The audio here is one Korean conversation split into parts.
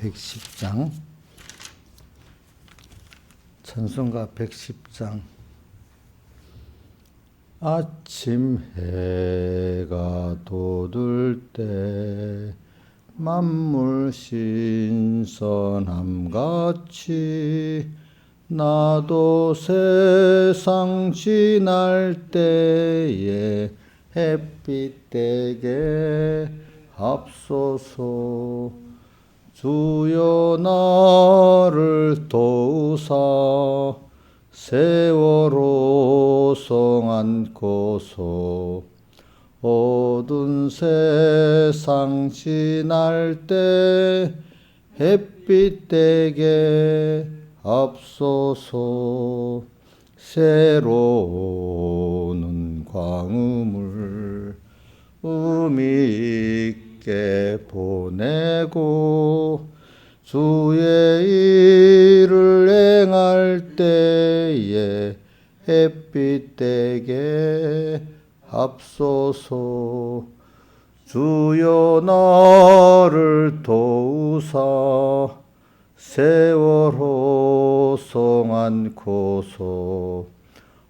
110장 찬송가 110장 아침 해가 돋을 때 만물 신선함같이 나도 세상 지날 때에 햇빛 되게 앞서서 주여 나를 도우사 세월호 성 안고서 어두운 세상 지날 때 햇빛 되게 앞서서 새로운 광음을 의미 있게 보내고 주의 일을 행할 때에 햇빛 되게 앞서서 주여 나를 도우사 세월호 성 안고서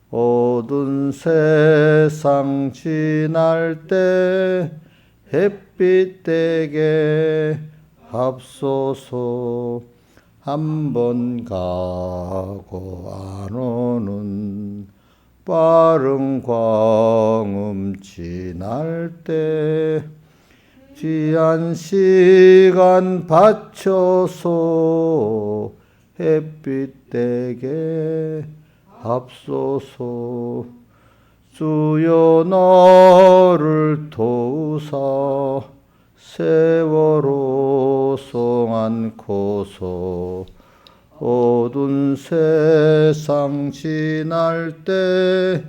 어두운 세상 지날 때 햇빛 되게 앞서서 한 번 가고 안 오는 빠른 광음 지날 때 귀한 시간 바쳐서 햇빛 되게 앞서서 주여 나를 도우사 세월호 성 안고서 어두운 세상 지날 때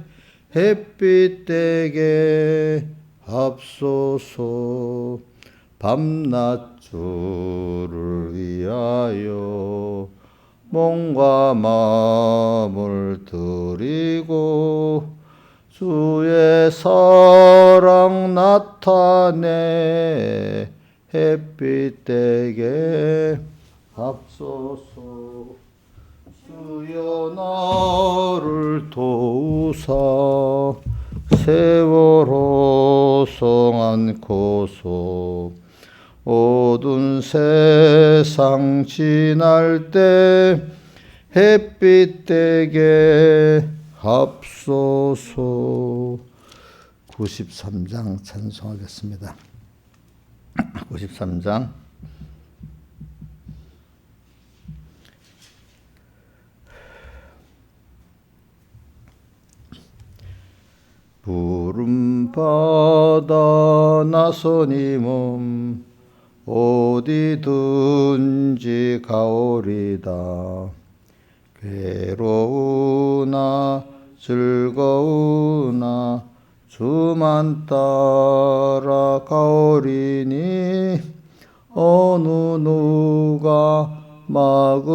햇빛 되게 앞서서 밤낮 주를 위하여 몸과 마음을 드리고 주의 사랑 나타내 햇빛 되게 앞서서 주여 나를 도우사 세월호 성 안고서 어두운 세상 지날 때 햇빛 되게 앞서서 93장 찬송하겠습니다. 93장 푸른 바다 나서니 몸 어디든지 가오리다. 괴로우나 즐거우나 주만 따라 가오리니 어느 누가 막으리까.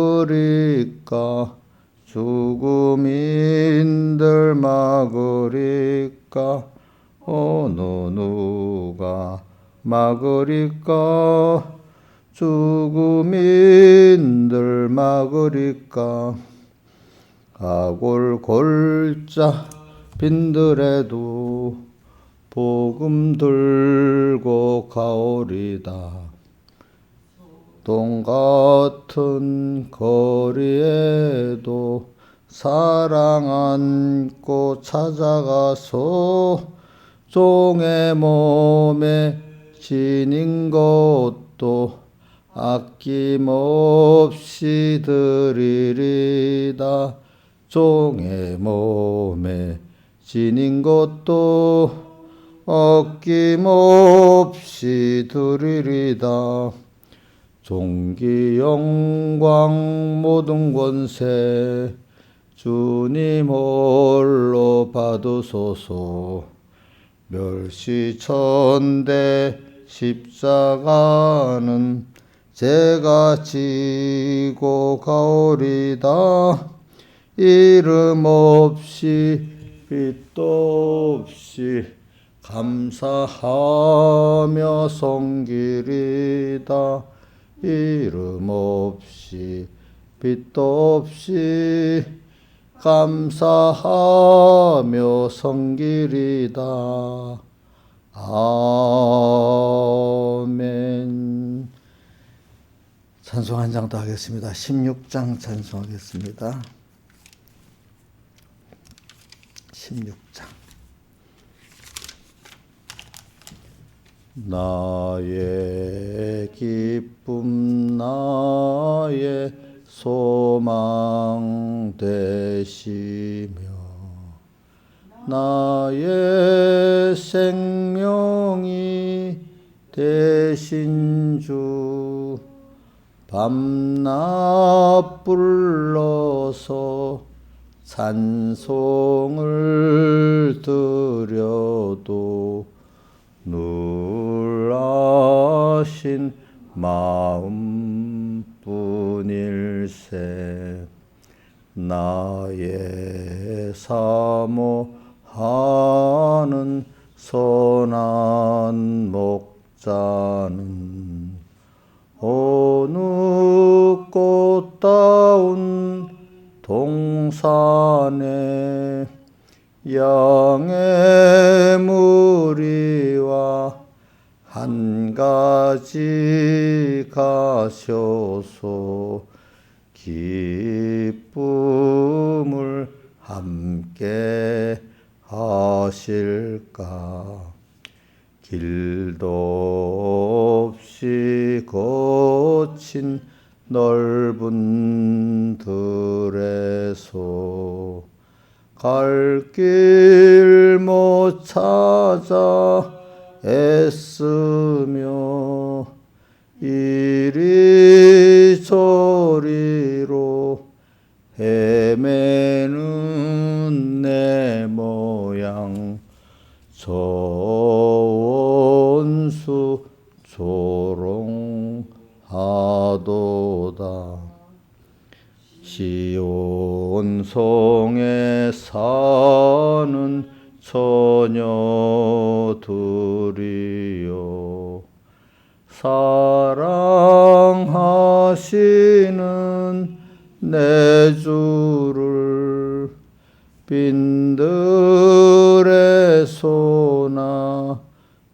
죽음인들 막으리까. 어느 누가 막으리까. 죽음인들 막으리까. 가골 골자 빈들에도 복음 들고 가오리다. 동 같은 거리에도 사랑 안고 찾아가서 종의 몸에 지닌 것도 아낌없이 드리리다. 종의 몸에 지닌 것도 아낌없이 드리리다. 존귀 영광 모든 권세 주님 홀로 받으소서. 멸시천대 십자가는 제가 지고 가오리다. 이름 없이 빛도 없이 감사하며 섬기리다. 이름 없이 빛도 없이 감사하며 섬기리다. 아멘. 찬송 한 장 더 하겠습니다. 16장 찬송하겠습니다. 16장. 나의 기쁨 나의 소망 되시며 나의 생명이 되신 주 밤낮 불러서 찬송을 드려도 놀라신 마음뿐일세. 나의 사모하는 선한 목자는 어느 꽃다운 동산에 양의 무리와 한 가지 가셔서 기쁨을 함께 하실까. 길도 없이 거친 넓은 들에서 갈 길 못 찾아 애쓰며 이리저리로 헤매는 내 모양 저 원수 조롱하도다. 시온 성에 사는 처녀들이여 사랑하시는 내 주를 빈들의 소나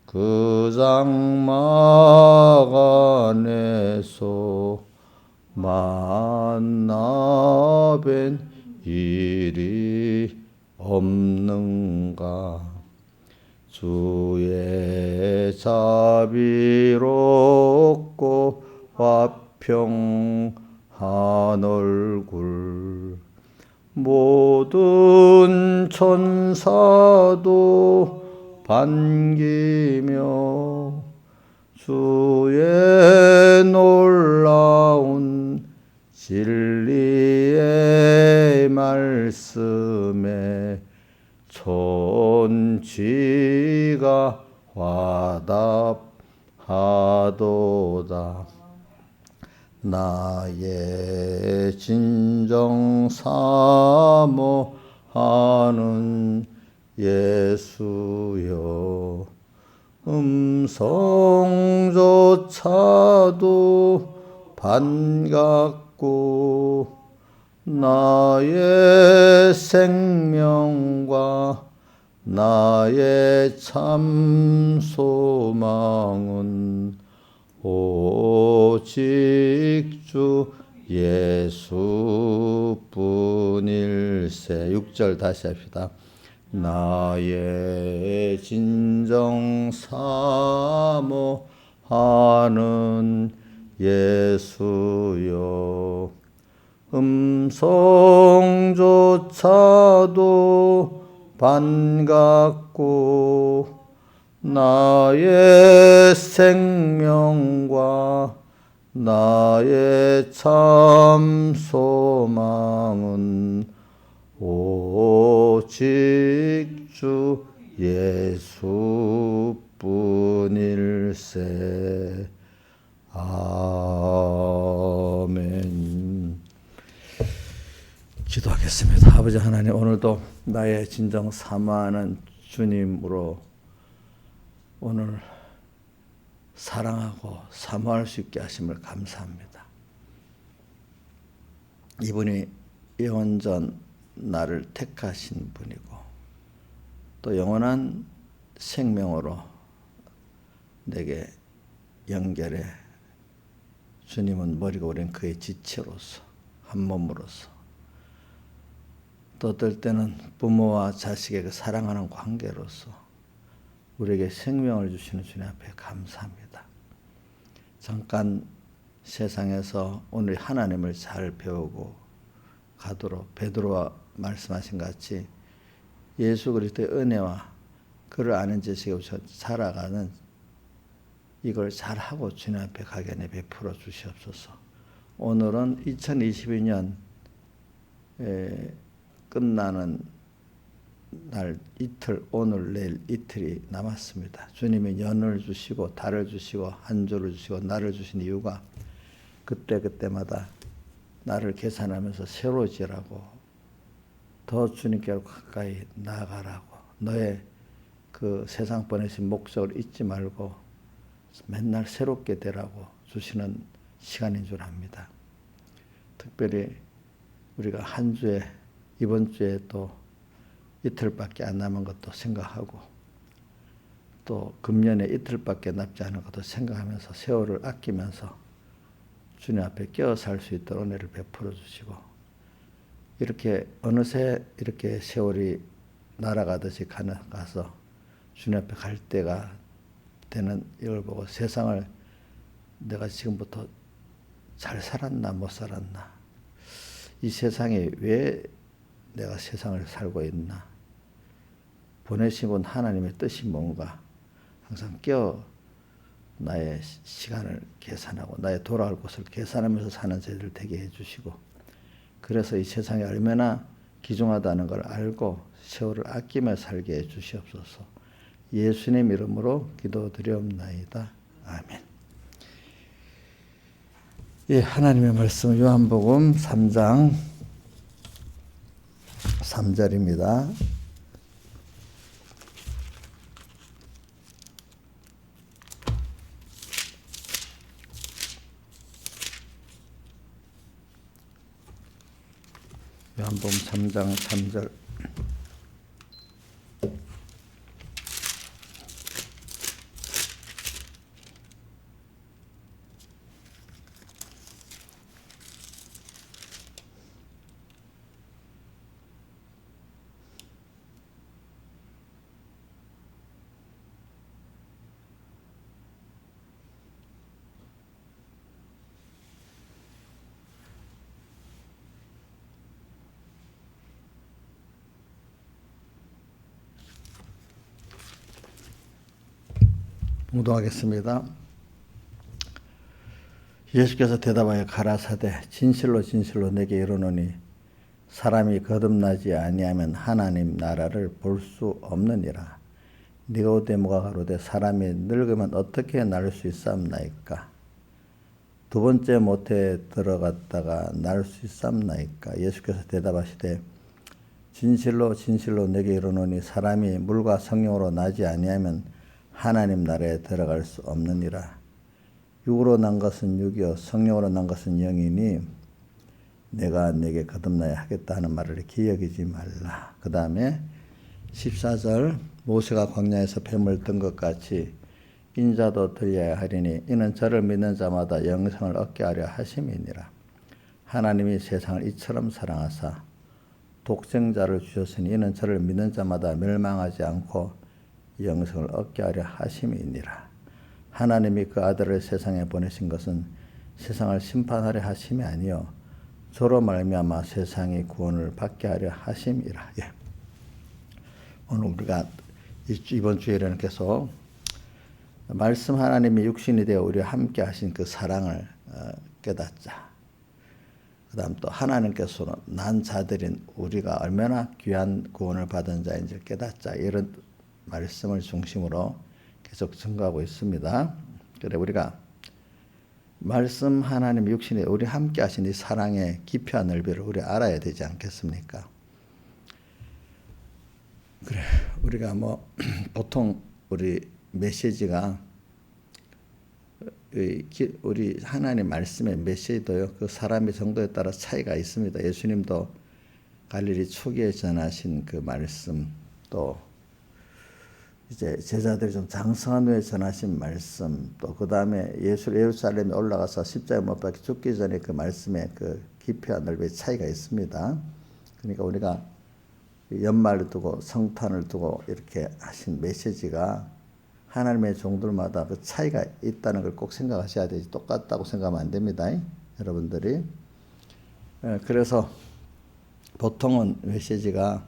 그 장막 안에서 만나 뵌 일이 없는가. 주의 자비롭고 화평한 얼굴 모든 천사도 반기며 주의 놀라운 진리의 말씀에 천지가 화답하도다. 나의 진정 사모하는 예수여 음성조차도 반갑고 나의 생명과 나의 참 소망은 오직 주 예수뿐일세. 6절 다시 합시다. 나의 진정 사모하는 예수여 음성조차도 반갑고 나의 생명과 나의 참 소망은 오직 주 예수뿐일세. 아멘. 기도하겠습니다. 아버지 하나님, 오늘도 나의 진정 사모하는 주님으로 오늘 사랑하고 사모할 수 있게 하심을 감사합니다. 이분이 예언전 나를 택하신 분이고 또 영원한 생명으로 내게 연결해 주님은 머리고 우리는 그의 지체로서 한 몸으로서 또 어떨 때는 부모와 자식에게 사랑하는 관계로서 우리에게 생명을 주시는 주님 앞에 감사합니다. 잠깐 세상에서 오늘 하나님을 잘 배우고 가도록 베드로와 말씀하신 같이 예수 그리스도의 은혜와 그를 아는 지식에 살아가는 이걸 잘하고 주님 앞에 가게 베풀어 주시옵소서. 오늘은 2022년 끝나는 날 이틀, 오늘 내일 이틀이 남았습니다. 주님이 연을 주시고 달을 주시고 한 주를 주시고 날을 주신 이유가 그때마다 나를 계산하면서 새로워지라고 더 주님께로 가까이 나아가라고 너의 그 세상 보내신 목적을 잊지 말고 맨날 새롭게 되라고 주시는 시간인 줄 압니다. 특별히 우리가 한 주에 이번 주에 또 이틀밖에 안 남은 것도 생각하고 또 금년에 이틀밖에 남지 않은 것도 생각하면서 세월을 아끼면서 주님 앞에 끼어 살 수 있도록 은혜를 베풀어 주시고 이렇게 어느새 이렇게 세월이 날아가듯이 가서 주님 앞에 갈 때가 되는 이걸 보고 세상을 내가 지금부터 잘 살았나 못 살았나 이 세상에 왜 내가 세상을 살고 있나 보내신 분 하나님의 뜻이 뭔가 항상 깨어 나의 시간을 계산하고 나의 돌아갈 곳을 계산하면서 사는 저희들 되게 해주시고 그래서 이 세상이 얼마나 귀중하다는 걸 알고 세월을 아끼며 살게 해주시옵소서. 예수님 이름으로 기도드리옵나이다. 아멘. 예, 하나님의 말씀 요한복음 3장 3절입니다. 요한복음 3장 3절 봉독하겠습니다. 예수께서 대답하여 가라사대 진실로 진실로 내게 이르노니 사람이 거듭나지 아니하면 하나님 나라를 볼 수 없느니라. 니고데모가 가로되 사람이 늙으면 어떻게 날 수 있사옵나이까? 두 번째 모태에 들어갔다가 날 수 있사옵나이까? 예수께서 대답하시되 진실로 진실로 내게 이르노니 사람이 물과 성령으로 나지 아니하면 하나님 나라에 들어갈 수 없느니라. 육으로 난 것은 육이요 성령으로 난 것은 영이니 내가 내게 거듭나야 하겠다 하는 말을 기억이지 말라. 그 다음에 14절 모세가 광야에서 뱀을 든 것 같이 인자도 들려야 하리니 이는 저를 믿는 자마다 영생을 얻게 하려 하심이니라. 하나님이 세상을 이처럼 사랑하사 독생자를 주셨으니 이는 저를 믿는 자마다 멸망하지 않고 영생을 얻게 하려 하심이니라. 하나님이 그 아들을 세상에 보내신 것은 세상을 심판하려 하심이 아니요 저로 말미암아 세상이 구원을 받게 하려 하심이라. 예. 오늘 우리가 이번 주에는 계속 말씀 하나님이 육신이 되어 우리와 함께 하신 그 사랑을 깨닫자. 그 다음 또 하나님께서는 난 자들인 우리가 얼마나 귀한 구원을 받은 자인지 깨닫자. 이런 말씀을 중심으로 계속 증거하고 있습니다. 그래 우리가 말씀 하나님 육신에 우리 함께 하신 이 사랑의 깊이와 넓이를 우리 알아야 되지 않겠습니까? 그래 우리가 보통 우리 메시지가 우리 하나님 말씀의 메시지도요. 그 사람의 정도에 따라 차이가 있습니다. 예수님도 갈릴리 초기에 전하신 그 말씀, 또 이제 제자들이 좀 장성한 후에 전하신 말씀, 또 그 다음에 예루살렘에 올라가서 십자가에 못 박혀 죽기 전에 그 말씀의 그 깊이와 넓이의 차이가 있습니다. 그러니까 우리가 연말을 두고 성탄을 두고 이렇게 하신 메시지가 하나님의 종들마다 그 차이가 있다는 걸 꼭 생각하셔야 되지, 똑같다고 생각하면 안 됩니다. 여러분들이. 그래서 보통은 메시지가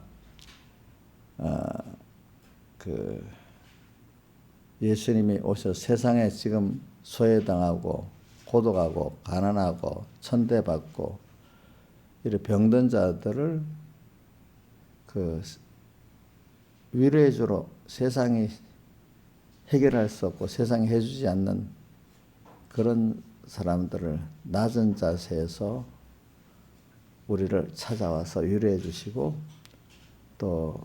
예수님이 오셔 세상에 지금 소외당하고 고독하고 가난하고 천대받고 이런 병든 자들을 그 위로해 주러 세상이 해결할 수 없고 세상이 해주지 않는 그런 사람들을 낮은 자세에서 우리를 찾아와서 위로해 주시고 또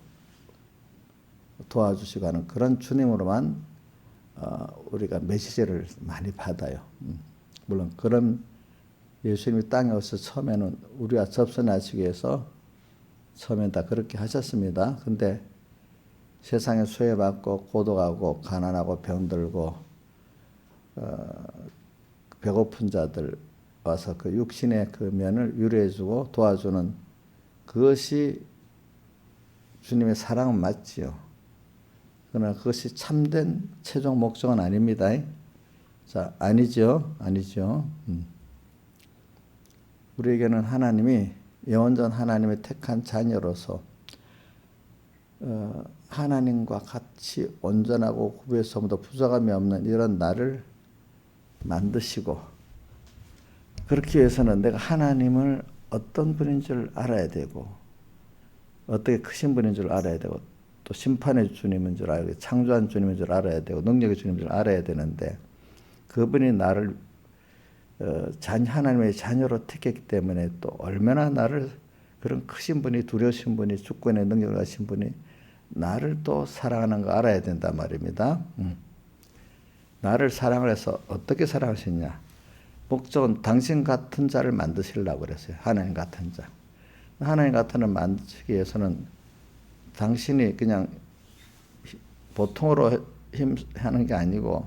도와주시고 하는 그런 주님으로만 우리가 메시지를 많이 받아요. 물론 그런 예수님이 땅에 오셔서 처음에는 우리와 접선하시기 위해서 처음엔 다 그렇게 하셨습니다. 근데 세상에 소외받고 고독하고 가난하고 병들고 배고픈 자들 와서 그 육신의 그 면을 위로해주고 도와주는 그것이 주님의 사랑은 맞지요. 그러나 그것이 참된 최종 목적은 아닙니다. 자, 아니죠. 우리에게는 하나님이 영원전 하나님의 택한 자녀로서 하나님과 같이 온전하고 구별성도 부족함이 없는 이런 나를 만드시고, 그렇기 위해서는 내가 하나님을 어떤 분인 줄 알아야 되고 어떻게 크신 분인 줄 알아야 되고 또 심판의 주님인 줄 알고 창조한 주님인 줄 알아야 되고 능력의 주님인 줄 알아야 되는데, 그분이 나를 하나님의 자녀로 택했기 때문에 또 얼마나 나를 그런 크신 분이, 두려우신 분이, 주권의 능력을 가신 분이 나를 또 사랑하는 거 알아야 된단 말입니다. 나를 사랑을 해서 어떻게 사랑하셨냐? 목적은 당신 같은 자를 만드시려고 그랬어요. 하나님 같은 자. 하나님 같은 자를 만드시기 위해서는 당신이 그냥 보통으로 하는 게 아니고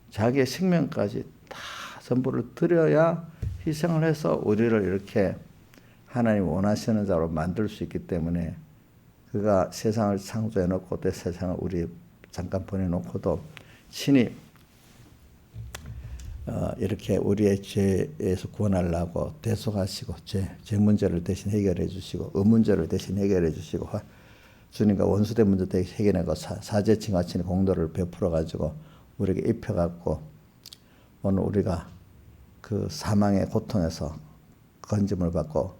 자기의 생명까지 다 전부를 드려야 희생을 해서 우리를 이렇게 하나님 원하시는 자로 만들 수 있기 때문에, 그가 세상을 창조해 놓고 또 세상을 우리 잠깐 보내놓고도 친히 이렇게 우리의 죄에서 구원하려고 대속하시고 죄 문제를 대신 해결해 주시고 문제를 대신 해결해 주시고 주님과 원수된 문제 대신 해결하고 사죄칭 하시는 공도를 베풀어 가지고 우리에게 입혀 갖고 오늘 우리가 그 사망의 고통에서 건짐을 받고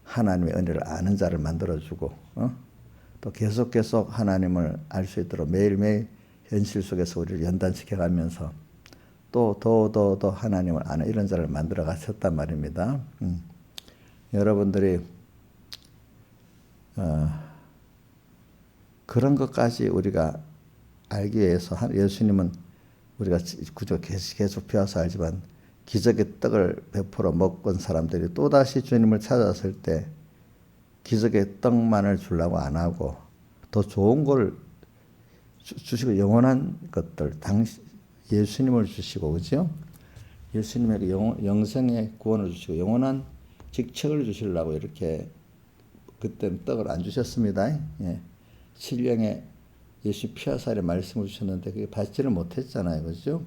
하나님의 은혜를 아는 자를 만들어 주고 또 계속 하나님을 알 수 있도록 매일매일 현실 속에서 우리를 연단시켜 가면서 또 더 하나님을 아는 이런 자를 만들어 가셨단 말입니다. 여러분들이 그런 것까지 우리가 알기 위해서 예수님은 우리가 계속 배워서 알지만 기적의 떡을 베풀어 먹은 사람들이 또다시 주님을 찾아왔을 때 기적의 떡만을 주려고 안 하고 더 좋은 걸 주시고 영원한 것들, 예수님을 주시고, 그죠? 예수님에게 영생의 구원을 주시고 영원한 직책을 주시려고 이렇게 그때는 떡을 안 주셨습니다. 예. 신령의 예수 피와 살의 말씀을 주셨는데 그게 받지를 못했잖아요. 그죠?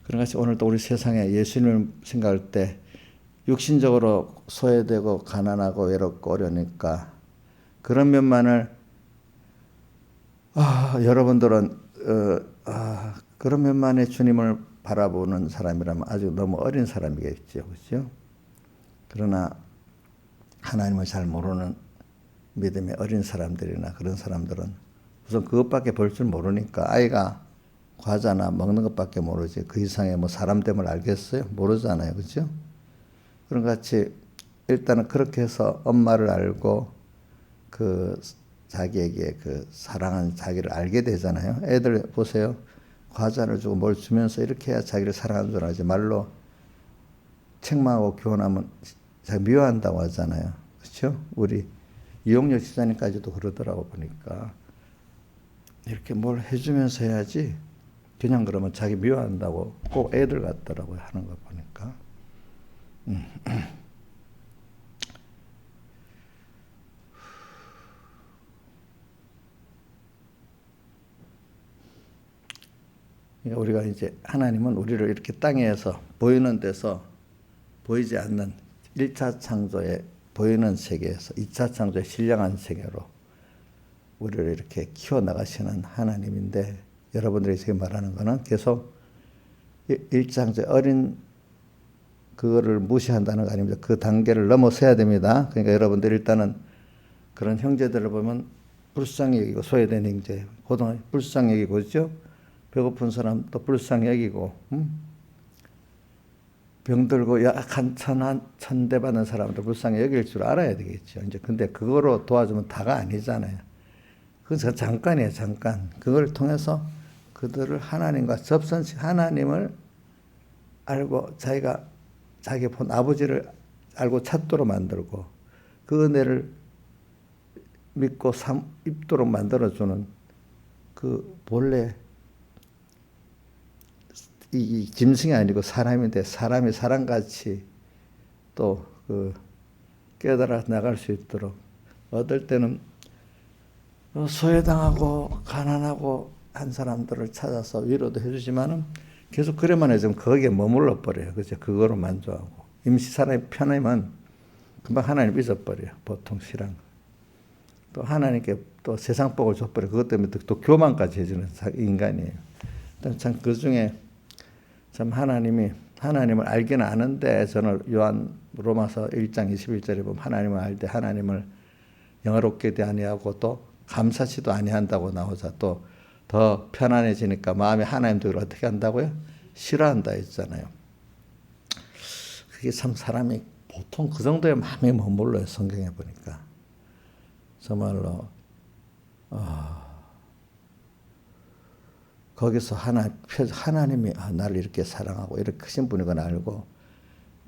그런 것이 오늘도 우리 세상에 예수님을 생각할 때 육신적으로 소외되고 가난하고 외롭고 어려우니까 그런 면만을 여러분들은 그런 면만의 주님을 바라보는 사람이라면 아직 너무 어린 사람이겠죠. 그렇죠? 그러나 하나님을 잘 모르는 믿음의 어린 사람들이나 그런 사람들은 우선 그것밖에 볼 줄 모르니까, 아이가 과자나 먹는 것밖에 모르지 그 이상의 뭐 사람 됨을 알겠어요? 모르잖아요. 그렇죠? 그런 같이 일단은 그렇게 해서 엄마를 알고 그 자기에게 그 사랑하는 자기를 알게 되잖아요. 애들 보세요. 과자를 주고 뭘 주면서 이렇게 해야 자기를 사랑하는 줄 알지. 말로 책망하고 교훈하면 자기 미워한다고 하잖아요. 그렇죠? 우리 이용렬 집사님까지도 그러더라고 보니까. 이렇게 뭘 해주면서 해야지 그냥 그러면 자기 미워한다고 꼭 애들 같더라고요. 하는 거 보니까. 그러니까 우리가 이제 하나님은 우리를 이렇게 땅에서 보이는 데서 보이지 않는 1차 창조의 보이는 세계에서 2차 창조의 신령한 세계로 우리를 이렇게 키워나가시는 하나님인데, 여러분들이 지금 말하는 거는 계속 1창조의 어린 그거를 무시한다는 거 아닙니다. 그 단계를 넘어서야 됩니다. 그러니까 여러분들 일단은 그런 형제들을 보면 불쌍히 여기고, 소외된 형제, 고등학교 불쌍히 여기고, 그렇죠? 배고픈 사람 또 불쌍히 여기고, 병들고 약한 천대 받는 사람들 불쌍히 여길 줄 알아야 되겠죠. 이제 근데 그거로 도와주면 다가 아니잖아요. 그건 잠깐이에요, 잠깐. 그걸 통해서 그들을 하나님과 하나님을 알고 자기가 자기 본 아버지를 알고 찾도록 만들고 그 은혜를 믿고 입도록 만들어주는 그 본래 이 짐승이 아니고 사람인데, 사람이 사람같이 또 그 깨달아 나갈 수 있도록, 어떨 때는 소외당하고 가난하고 한 사람들을 찾아서 위로도 해주지만은 계속 그래만 해주면 거기에 머물러 버려요. 그죠? 그거로 만족하고 임시 사람이 편하면 금방 하나님 잊어버려요. 보통 신앙. 또 하나님께 또 세상 복을 줘버려. 그것 때문에 또 교만까지 해주는 인간이에요. 참 그 중에 참 하나님을 알기는 아는데, 저는 요한 로마서 1장 21절에 보면 하나님을 알 때 하나님을 영화롭게 대하니하고 또 감사치도 아니한다고 나오자, 또 더 편안해지니까 마음이 하나님도 어떻게 한다고요? 싫어한다 했잖아요. 그게 참 사람이 보통 그 정도의 마음이 머물러요. 성경에 보니까 정말로 거기서 하나님이 나를 이렇게 사랑하고 이렇게 크신 분이구나 알고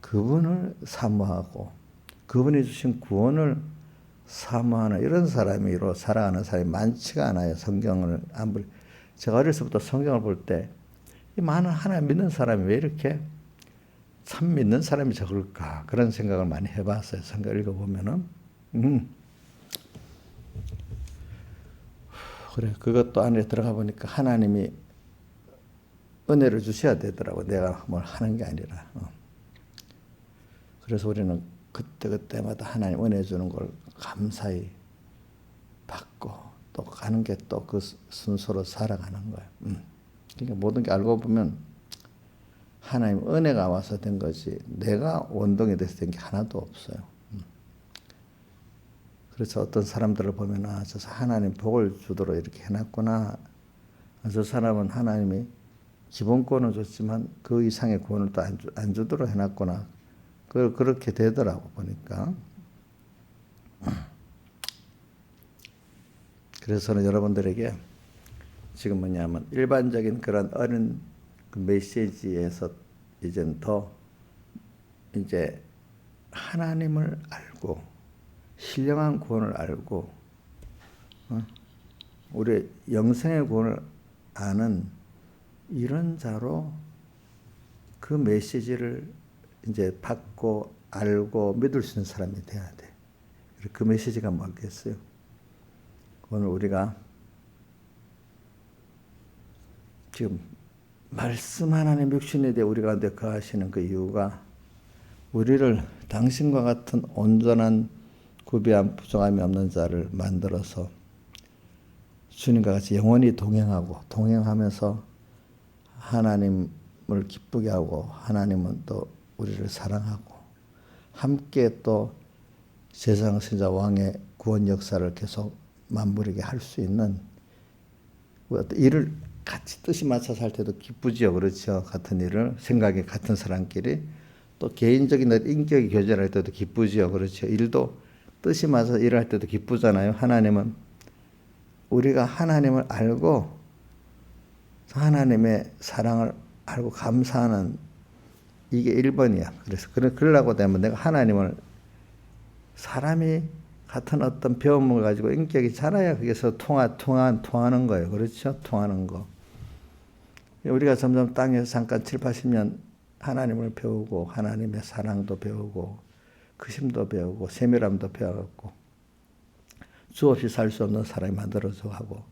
그분을 사모하고 그분이 주신 구원을 사모하는 이런 사람으로 살아가는 사람이 많지가 않아요. 성경을 제가 어렸을 때부터 성경을 볼 때 이 많은 하나님 믿는 사람이 왜 이렇게 참 믿는 사람이 적을까, 그런 생각을 많이 해봤어요. 성경 읽어보면은. 그래, 그것도 안에 들어가 보니까 하나님이 은혜를 주셔야 되더라고. 내가 뭘 하는 게 아니라. 그래서 우리는 그때마다 하나님 은혜 주는 걸 감사히 받고 또 가는 게 또 그 순서로 살아가는 거예요. 그러니까 모든 게 알고 보면 하나님 은혜가 와서 된 거지 내가 원동이 돼서 된 게 하나도 없어요. 그래서 어떤 사람들을 보면 저 하나님 복을 주도록 이렇게 해놨구나. 저 사람은 하나님이 기본권을 줬지만 그 이상의 구원을 또 안 주도록 해놨구나. 그렇게 되더라고 보니까. 그래서 저는 여러분들에게 지금 뭐냐면 일반적인 그런 어린 그 메시지에서 이젠 더 이제 하나님을 알고 신령한 구원을 알고 우리 영생의 구원을 아는 이런 자로 그 메시지를 이제 받고 알고 믿을 수 있는 사람이 돼야 돼. 그 메시지가 뭐겠어요? 오늘 우리가 지금 말씀 하나님 육신에 대해 우리 가운데 거하시는 그 이유가 우리를 당신과 같은 온전한 구비한 부정함이 없는 자를 만들어서 주님과 같이 영원히 동행하면서 하나님을 기쁘게 하고 하나님은 또 우리를 사랑하고 함께 또 세상 신자 왕의 구원 역사를 계속 맞물리게 할 수 있는 일을 같이 뜻이 맞춰서 할 때도 기쁘지요. 그렇죠. 같은 일을 생각이 같은 사람끼리 또 개인적인 인격이 교제할 때도 기쁘지요. 그렇죠. 일도 뜻이 맞아서 일할 때도 기쁘잖아요. 하나님은 우리가 하나님을 알고 하나님의 사랑을 알고 감사하는 이게 1번이야. 그래서 그러려고 되면 내가 하나님을 사람이 같은 어떤 배움을 가지고 인격이 자라야 거기서 통하는 거예요. 그렇죠? 통하는 거. 우리가 점점 땅에서 잠깐 7, 80년 하나님을 배우고 하나님의 사랑도 배우고 그심도 배우고 세밀함도 배워갖고 수없이 살 수 없는 사람이 만들어져 하고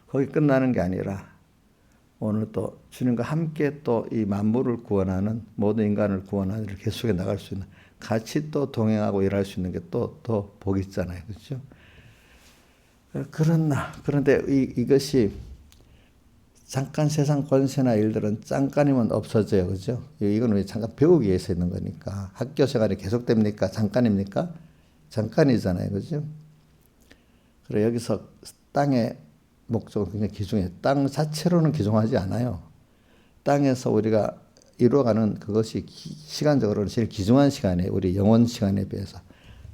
거기 끝나는 게 아니라 오늘 또 주님과 함께 또 이 만물을 구원하는 모든 인간을 구원하는 일을 계속해 나갈 수 있는 같이 또 동행하고 일할 수 있는 게 또 복이 있잖아요. 그렇죠? 그런데 이것이 잠깐 세상 권세나 일들은 잠깐이면 없어져요. 그죠? 이건 왜 잠깐 배우기 위해서 있는 거니까. 학교 생활이 계속됩니까? 잠깐입니까? 잠깐이잖아요. 그죠? 그래 여기서 땅의 목적은 굉장히 귀중해요. 땅 자체로는 귀중하지 않아요. 땅에서 우리가 이루어가는 그것이 시간적으로는 제일 귀중한 시간이에요. 우리 영혼 시간에 비해서.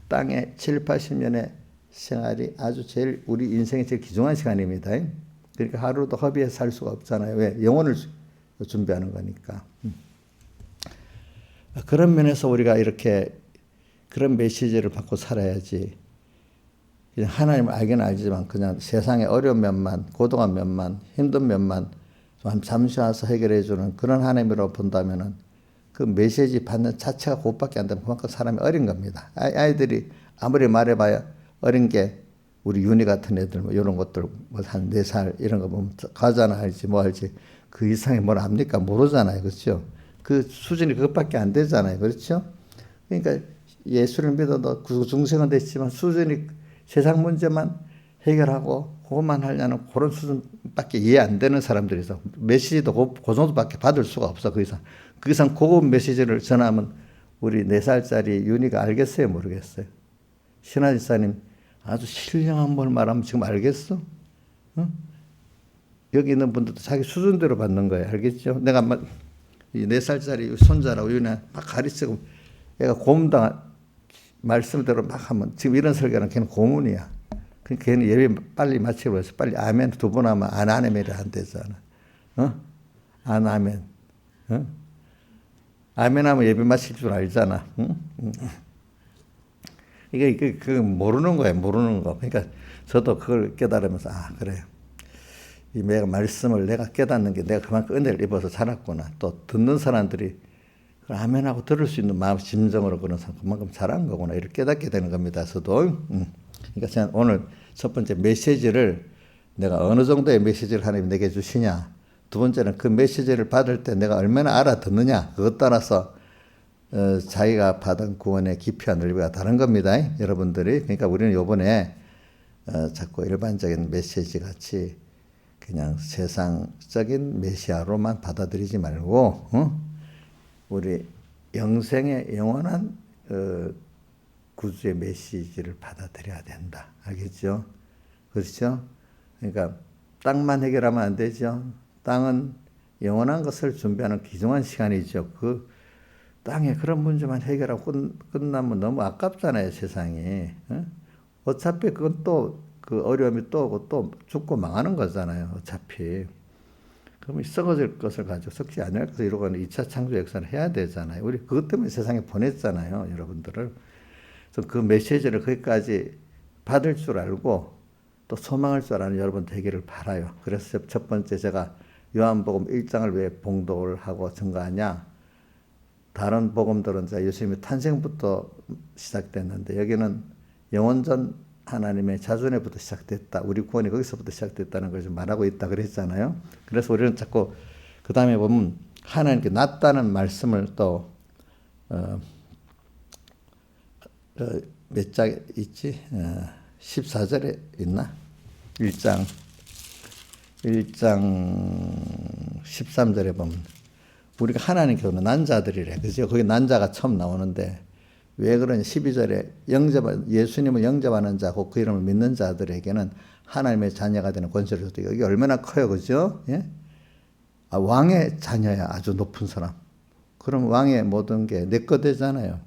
땅에 7, 80년의 생활이 아주 제일 우리 인생의 제일 귀중한 시간입니다. 그러니까 하루도 허비해서 살 수가 없잖아요. 왜? 영혼을 준비하는 거니까. 그런 면에서 우리가 이렇게 그런 메시지를 받고 살아야지. 그냥 하나님을 알긴 알지만 그냥 세상의 어려운 면만, 고독한 면만, 힘든 면만 잠시 와서 해결해 주는 그런 하나님으로 본다면은 그 메시지 받는 자체가 그것밖에 안 되면 그만큼 사람이 어린 겁니다. 아이들이 아무리 말해봐야 어린 게 우리 윤희 같은 애들 뭐 이런 것들 뭐 한 4살 이런 거 보면 과자나 할지 뭐 할지 그 이상이 뭘 압니까? 모르잖아요. 그렇죠? 그 수준이 그것밖에 안 되잖아요. 그렇죠? 그러니까 예수를 믿어도 중생은 됐지만 수준이 세상 문제만 해결하고 그것만 하려는 그런 수준밖에 이해 안 되는 사람들이 있어. 메시지도 그 정도밖에 받을 수가 없어. 그 이상 고급 메시지를 전하면 우리 4살짜리 윤희가 알겠어요? 모르겠어요? 신하 지사님 아주 신령한 걸 말하면 지금 알겠어? 응? 여기 있는 분들도 자기 수준대로 받는 거예요. 알겠죠? 내가 이 4살짜리 손자라고 윤희 막 가르치고 얘가 고문당 말씀대로 막 하면 지금 이런 설교는 걔는 고문이야. 그러니까 걔는 예배 빨리 마치고 해서 빨리 아멘 2번 하면 안 아멘이라 안 되잖아. 안 아멘. 아멘 하면 예배 마칠 줄 알잖아. 이게 모르는 거예요. 모르는 거. 그러니까 저도 그걸 깨달으면서 그래. 내가 말씀을 내가 깨닫는 게 내가 그만큼 은혜를 입어서 자랐구나. 또 듣는 사람들이 아멘하고 들을 수 있는 마음 심정으로 그런 사람 그만큼 잘한 거구나. 이렇게 깨닫게 되는 겁니다. 저도. 그러니까 제가 오늘 첫 번째 메시지를 내가 어느 정도의 메시지를 하나님 내게 주시냐. 두 번째는 그 메시지를 받을 때 내가 얼마나 알아듣느냐. 그것 따라서 자기가 받은 구원의 깊이와 넓이가 다른 겁니다. 여러분들이. 그러니까 우리는 요번에 자꾸 일반적인 메시지 같이 그냥 세상적인 메시아로만 받아들이지 말고 우리 영생의 영원한 구주의 메시지를 받아들여야 된다. 알겠죠? 그렇죠? 그러니까 땅만 해결하면 안 되죠. 땅은 영원한 것을 준비하는 귀중한 시간이죠. 그 땅에 그런 문제만 해결하고 끝나면 너무 아깝잖아요, 세상이. 어차피 그건 또 그 어려움이 또 오고 또 죽고 망하는 거잖아요, 어차피. 그러면 썩어질 것을 가지고 썩지 않을 것을 이루고는 2차 창조 역사를 해야 되잖아요. 우리 그것 때문에 세상에 보냈잖아요, 여러분들을. 그래서 그 메시지를 거기까지 받을 줄 알고 또 소망할 줄 아는 여러분 되기를 바라요. 그래서 첫 번째 제가 요한복음 1장을 왜 봉독을 하고 증거하냐. 다른 복음들은 예수님의 탄생부터 시작됐는데 여기는 영원전 하나님의 자존에부터 시작됐다. 우리 구원이 거기서부터 시작됐다는 걸 좀 말하고 있다 그랬잖아요. 그래서 우리는 자꾸 그 다음에 보면 하나님께 낫다는 말씀을 또 몇 장 있지? 14절에 있나? 1장 13절에 보면 우리가 하나님께 오는 난자들이래. 그죠? 거기 난자가 처음 나오는데 왜 그러냐? 12절에 예수님을 영접하는 자고 그 이름을 믿는 자들에게는 하나님의 자녀가 되는 권세를 줬다. 여기 얼마나 커요. 그죠? 예? 왕의 자녀야. 아주 높은 사람. 그럼 왕의 모든 게 내 거 되잖아요.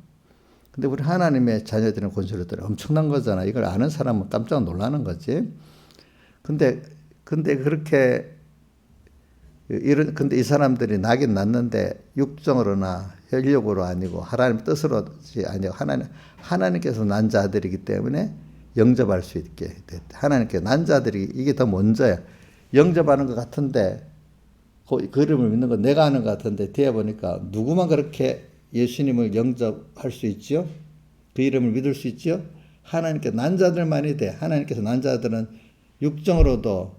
근데 우리 하나님의 자녀들은 권세를 줬다. 엄청난 거잖아. 이걸 아는 사람은 깜짝 놀라는 거지. 근데 그렇게 근데 이 사람들이 나긴 났는데 육정으로나 혈육으로 아니고 하나님 뜻으로지 아니고 하나님께서 난 자들이기 때문에 영접할 수 있게 됐다. 하나님께 난 자들이 이게 더 먼저야. 영접하는 것 같은데 그 이름을 믿는 건 내가 하는 것 같은데 뒤에 보니까 누구만 그렇게 예수님을 영접할 수 있지요? 그 이름을 믿을 수 있지요? 하나님께 난 자들만이 돼. 하나님께서 난 자들은 육정으로도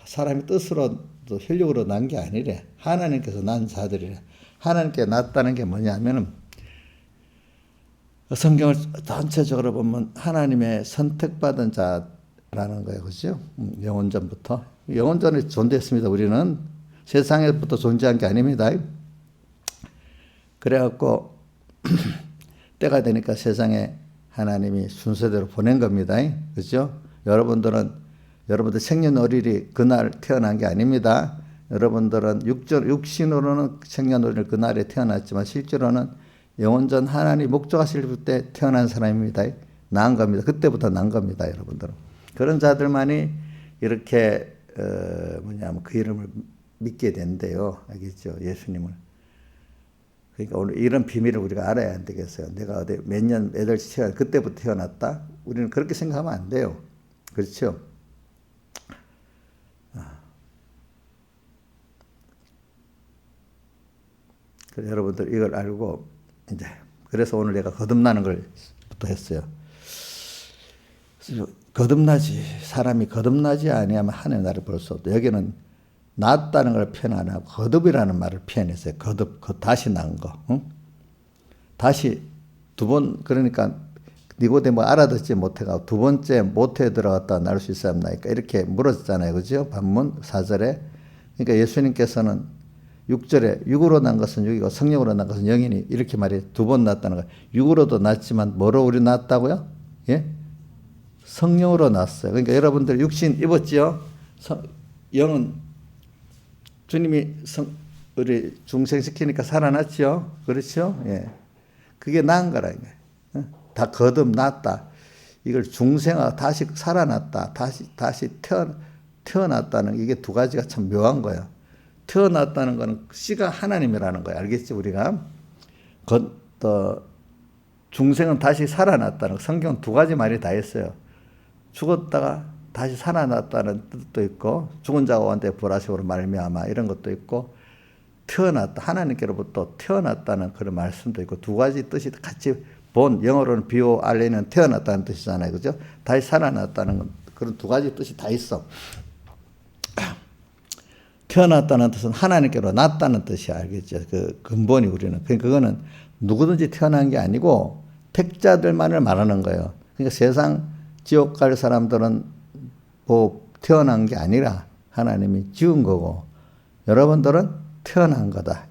사람의 뜻으로도 혈육으로 난 게 아니래. 하나님께서 난 자들이래. 하나님께 났다는 게 뭐냐면은 성경을 전체적으로 보면 하나님의 선택받은 자라는 거예요. 그죠? 영원전부터. 영원전에 존재했습니다. 우리는 세상에부터 존재한 게 아닙니다. 그래갖고 때가 되니까 세상에 하나님이 순서대로 보낸 겁니다. 그죠? 여러분들 생년월일이 그날 태어난 게 아닙니다. 여러분들은 육신으로는 생년월일 그날에 태어났지만 실제로는 영원전 하나님 목적하실 때 태어난 사람입니다. 난 겁니다. 그때부터 난 겁니다. 여러분들은. 그런 자들만이 이렇게 그 이름을 믿게 된대요. 알겠죠? 예수님을. 그러니까 오늘 이런 비밀을 우리가 알아야 안 되겠어요. 내가 어디 몇 년, 몇 월치 그때부터 태어났다? 우리는 그렇게 생각하면 안 돼요. 그렇죠? 그래서 여러분들 이걸 알고 이제 그래서 오늘 내가 거듭나는 걸부터 했어요. 사람이 거듭나지 아니하면 하나님 나를 볼 수 없다. 여기는 낫다는 걸 표현 안 하고 거듭이라는 말을 표현했어요. 다시 난 거. 응? 다시 두 번 그러니까 니고데모 알아듣지 못해가 두 번째 모태에 들어갔다 나올 수 있었나이까 이렇게 물었잖아요. 그죠? 반문 4절에. 그러니까 예수님께서는 6절에 육으로 난 것은 육이고 성령으로 난 것은 영이니 이렇게 말해 두 번 났다는 거예요. 육으로도 났지만 뭐로 우리 났다고요? 예? 성령으로 났어요. 그러니까 여러분들 육신 입었지요? 영은 주님이 우리 중생시키니까 살아났지요? 그렇죠? 예. 그게 나은 거라는 거예요. 다 거듭났다. 이걸 중생화 다시 살아났다. 다시 태어났다는 이게 두 가지가 참 묘한 거예요. 태어났다는 거는 씨가 하나님이라는 거예요. 알겠지 우리가? 중생은 다시 살아났다는 거. 성경은 두 가지 말이 다 있어요. 죽었다가 다시 살아났다는 뜻도 있고 죽은 자가 원대 보라색으로 말미암아 이런 것도 있고 태어났다 하나님께로부터 태어났다는 그런 말씀도 있고 두 가지 뜻이 같이 영어로는 비오 알레는 태어났다는 뜻이잖아요. 그죠? 다시 살아났다는 그런 두 가지 뜻이 다 있어. 태어났다는 뜻은 하나님께로 났다는 뜻이야. 알겠죠? 그 근본이 우리는. 그거는 누구든지 태어난 게 아니고 택자들만을 말하는 거예요. 그러니까 세상 지옥 갈 사람들은 태어난 게 아니라 하나님이 지은 거고 여러분들은 태어난 거다.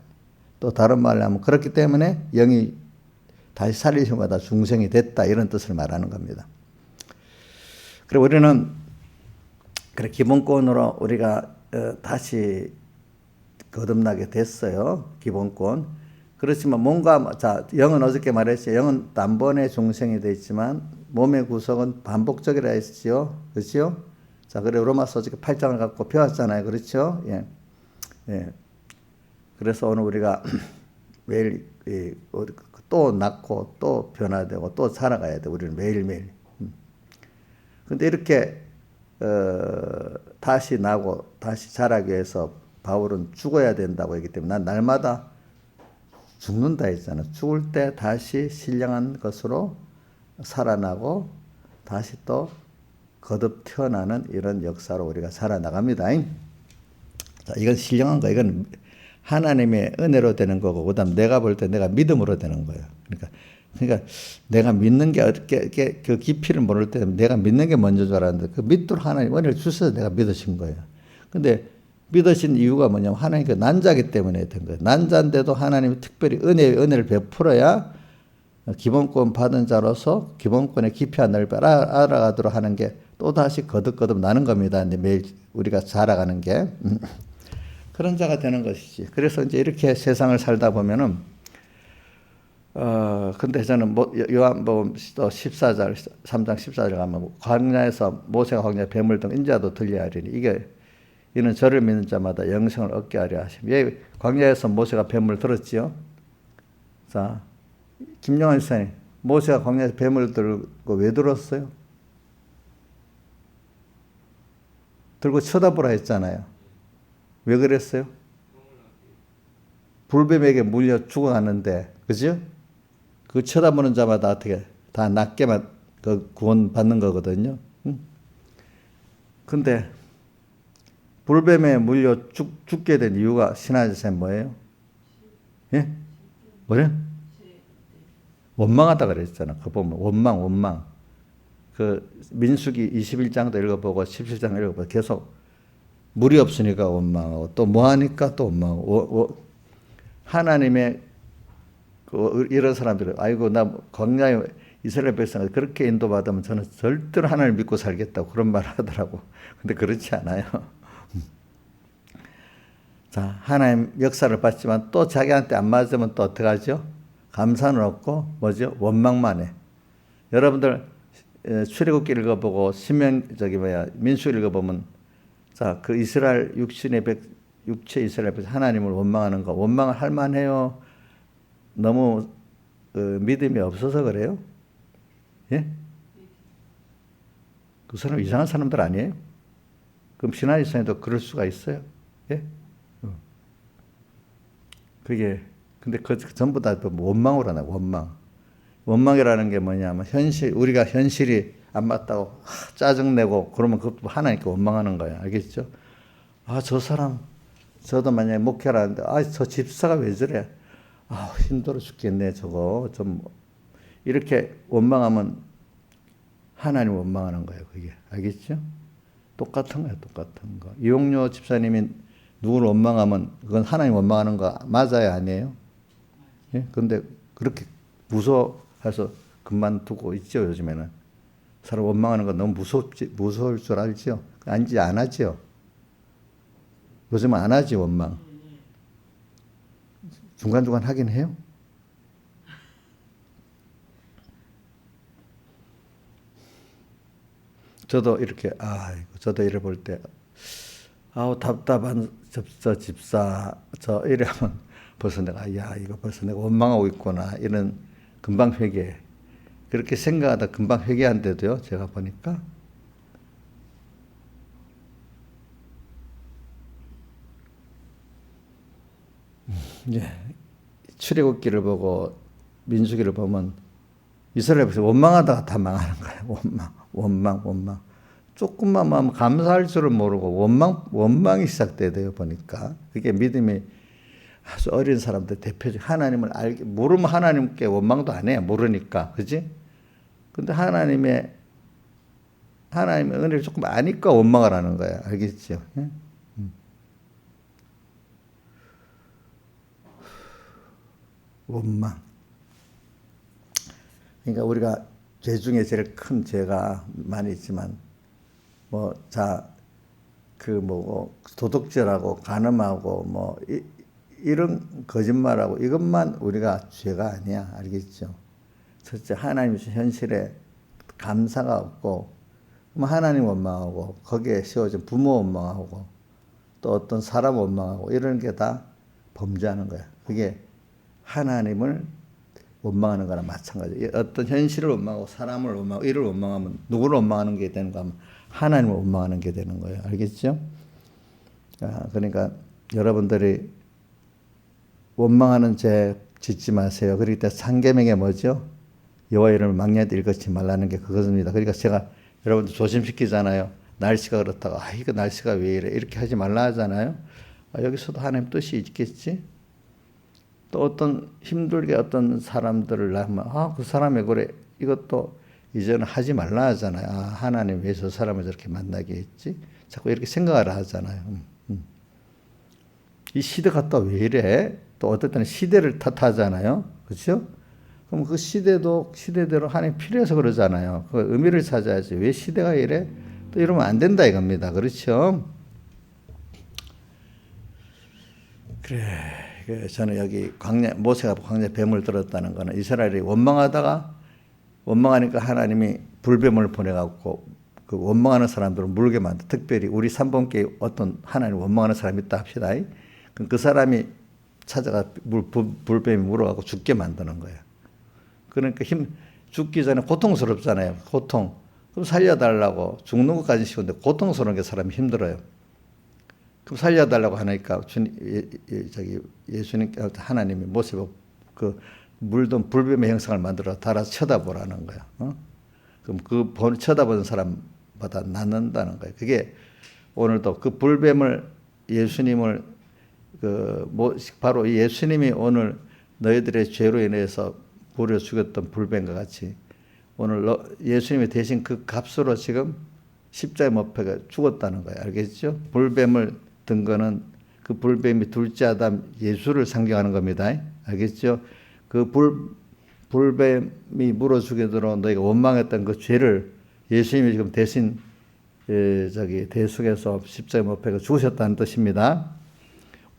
또 다른 말로 하면 그렇기 때문에 영이 다시 살리신 거다. 중생이 됐다. 이런 뜻을 말하는 겁니다. 그리고 우리는 그래 기본권으로 우리가 다시 거듭나게 됐어요. 기본권. 그렇지만 영은 어저께 말했죠. 영은 단번에 중생이 되어 있지만 몸의 구성은 반복적이라 했지요. 그렇죠? 자, 그래 로마서 어저께 8장을 갖고 배웠잖아요. 그렇죠? 예. 예. 그래서 오늘 우리가 매일 또 낳고 또 변화되고 또 살아가야 돼. 우리는 매일매일. 근데 이렇게 다시 나고 다시 자라기 위해서 바울은 죽어야 된다고 했기 때문에 난 날마다 죽는다 했잖아. 죽을 때 다시 신령한 것으로 살아나고 다시 또 거듭 태어나는 이런 역사로 우리가 살아나갑니다. 자, 이건 신령한 거. 이건 하나님의 은혜로 되는 거고, 그 다음 내가 볼 때 내가 믿음으로 되는 거예요. 그러니까 내가 믿는 게 어떻게 그 깊이를 모를 때 내가 믿는 게 먼저 줄 알았는데 그 믿도록 하나님 은혜를 주셔서 내가 믿으신 거예요. 근데 믿으신 이유가 뭐냐면 하나님께 난자기 때문에 된 거예요. 난자인데도 하나님이 특별히 은혜를 베풀어야 기본권 받은 자로서 기본권의 깊이와 넓이를 알아가도록 하는 게 또다시 거듭거듭 나는 겁니다. 매일 우리가 자라가는 게. 그런 자가 되는 것이지. 그래서 이제 이렇게 세상을 살다 보면은, 근데 저는 요한복음 14절, 3장 14절 가면 광야에서 모세가 광야 뱀을 등 인자도 들려야 하리니 이는 저를 믿는 자마다 영생을 얻게 하려 하심. 예, 광야에서 모세가 뱀을 들었지요. 자, 김영환 목사님, 모세가 광야에서 뱀을 들고 왜 들었어요? 들고 쳐다보라 했잖아요. 왜 그랬어요? 불뱀에게 물려 죽어갔는데, 그죠? 그 쳐다보는 자마다 어떻게 다 낫게만 그 구원 받는 거거든요. 응? 근데 불뱀에 물려 죽게 된 이유가 신하에서 뭐예요? 예? 뭐래? 원망하다 그랬잖아. 그거 보면 원망. 그 민수기 21장도 읽어보고 17장 읽어보고 계속 물이 없으니까 원망하고 또 뭐 하니까 또 원망하고 하나님의 이런 사람들은 아이고 나 광야에 이스라엘 백성을 그렇게 인도받으면 저는 절대로 하나님을 믿고 살겠다고 그런 말을 하더라고. 근데 그렇지 않아요. 자, 하나님 역사를 봤지만 또 자기한테 안 맞으면 또 어떻게 하죠? 감사는 없고 뭐죠? 원망만 해. 여러분들 출애굽기 읽어보고 민수 읽어보면 자, 그 이스라엘 육체 이스라엘 백성 하나님을 원망하는 거 원망을 할 만해요. 너무 믿음이 없어서 그래요? 예? 그 사람 이상한 사람들 아니에요? 그럼 신하이선에도 그럴 수가 있어요? 예? 그게 근데 그 전부 다 원망으로 하나 원망. 원망이라는 게 뭐냐면 우리가 현실이 안 맞다고 짜증내고 그러면 그것도 하나님께 원망하는 거예요. 알겠죠? 아, 저 사람 저도 만약에 목회를 하는데 저 집사가 왜 저래? 힘들어 죽겠네 저거 좀 이렇게 원망하면 하나님 원망하는 거예요. 그게 알겠죠? 똑같은 거예요. 똑같은 거. 이용료 집사님이 누구를 원망하면 그건 하나님 원망하는 거 맞아요? 아니에요? 예? 근데 그렇게 무서워해서 그만두고 있죠. 요즘에는 사람 원망하는 건 너무 무서울 줄 알죠? 안 하죠? 요즘은 안 하지 원망. 중간중간 하긴 해요. 저도 이렇게 저도 이래 볼 때 답답한 저 집사 이러면 벌써 내가 이거 벌써 내가 원망하고 있구나 이런 금방 회개 그렇게 생각하다 금방 회개한데도요 제가 보니까 출애굽기를 보고 민수기를 보면 이스라엘 백성 원망하다가 다 망하는 거예요. 원망. 조금만 마음 감사할 줄은 모르고 원망이 시작돼요 보니까 그게 믿음이 아주 어린 사람들 대표적 하나님을 모르면 하나님께 원망도 안 해요. 모르니까 그지? 근데 하나님의 은혜를 조금 아니까 원망을 하는 거야. 알겠죠? 예? 원망. 그러니까 우리가 죄 중에 제일 큰 죄가 많이 있지만 도둑질하고 간음하고 이런 거짓말하고 이것만 우리가 죄가 아니야. 알겠죠? 첫째 하나님 주신 현실에 감사가 없고 하나님 원망하고 거기에 씌워진 부모 원망하고 또 어떤 사람 원망하고 이런 게 다 범죄하는 거야. 그게 하나님을 원망하는 거랑 마찬가지예요. 어떤 현실을 원망하고 사람을 원망하고 이를 원망하면 누구를 원망하는 게 되는가 하면 하나님을 원망하는 게 되는 거예요. 알겠죠? 그러니까 여러분들이 원망하는 죄 짓지 마세요. 그러기 때문에 상계명에 뭐죠? 여호와 이름을 망령되이 일컫지 말라는 게 그것입니다. 그러니까 제가 여러분들 조심시키잖아요. 날씨가 그렇다고 이거 날씨가 왜 이래 이렇게 하지 말라 하잖아요. 여기서도 하나님 뜻이 있겠지? 또 어떤 힘들게 어떤 사람들을 하면 그 사람이 그래 이것도 이제는 하지 말라 하잖아요. 하나님 왜 저 사람을 저렇게 만나게 했지? 자꾸 이렇게 생각을 하잖아요. 이 시대가 또 왜 이래? 또 어떨 때는 시대를 탓하잖아요. 그렇죠? 그럼 그 시대도 시대대로 하나님 필요해서 그러잖아요. 그 의미를 찾아야지. 왜 시대가 이래? 또 이러면 안 된다 이겁니다. 그렇죠? 그래. 저는 여기 모세가 광야 뱀을 들었다는 거는 이스라엘이 원망하니까 하나님이 불뱀을 보내갖고 그 원망하는 사람들을 물게 만들. 특별히 우리 삼본교회 어떤 하나님 원망하는 사람이 있다 합시다. 그럼 그 사람이 찾아가 불뱀이 물어가고 죽게 만드는 거예요. 그러니까 죽기 전에 고통스럽잖아요. 고통. 그럼 살려달라고 죽는 것까지 쉬운데 고통스러운 게 사람이 힘들어요. 그럼 살려달라고 하니까 예수님 하나님이 모세가 그 물든 불뱀의 형상을 만들어 달아서 쳐다보라는 거야. 그럼 그 쳐다보는 사람마다 낫는다는 거예요. 그게 오늘도 그 불뱀을 예수님을 바로 예수님이 오늘 너희들의 죄로 인해서 부려 죽였던 불뱀과 같이 오늘 예수님이 대신 그 값으로 지금 십자가에 못 박혀 죽었다는 거예요. 알겠죠? 불뱀을 든 거는 그 불뱀이 둘째 아담 예수를 상징하는 겁니다. 알겠죠? 그 불뱀이 물어 죽이도록 너희가 원망했던 그 죄를 예수님이 지금 대신 대속해서 십자가에 못 박혀 죽으셨다는 뜻입니다.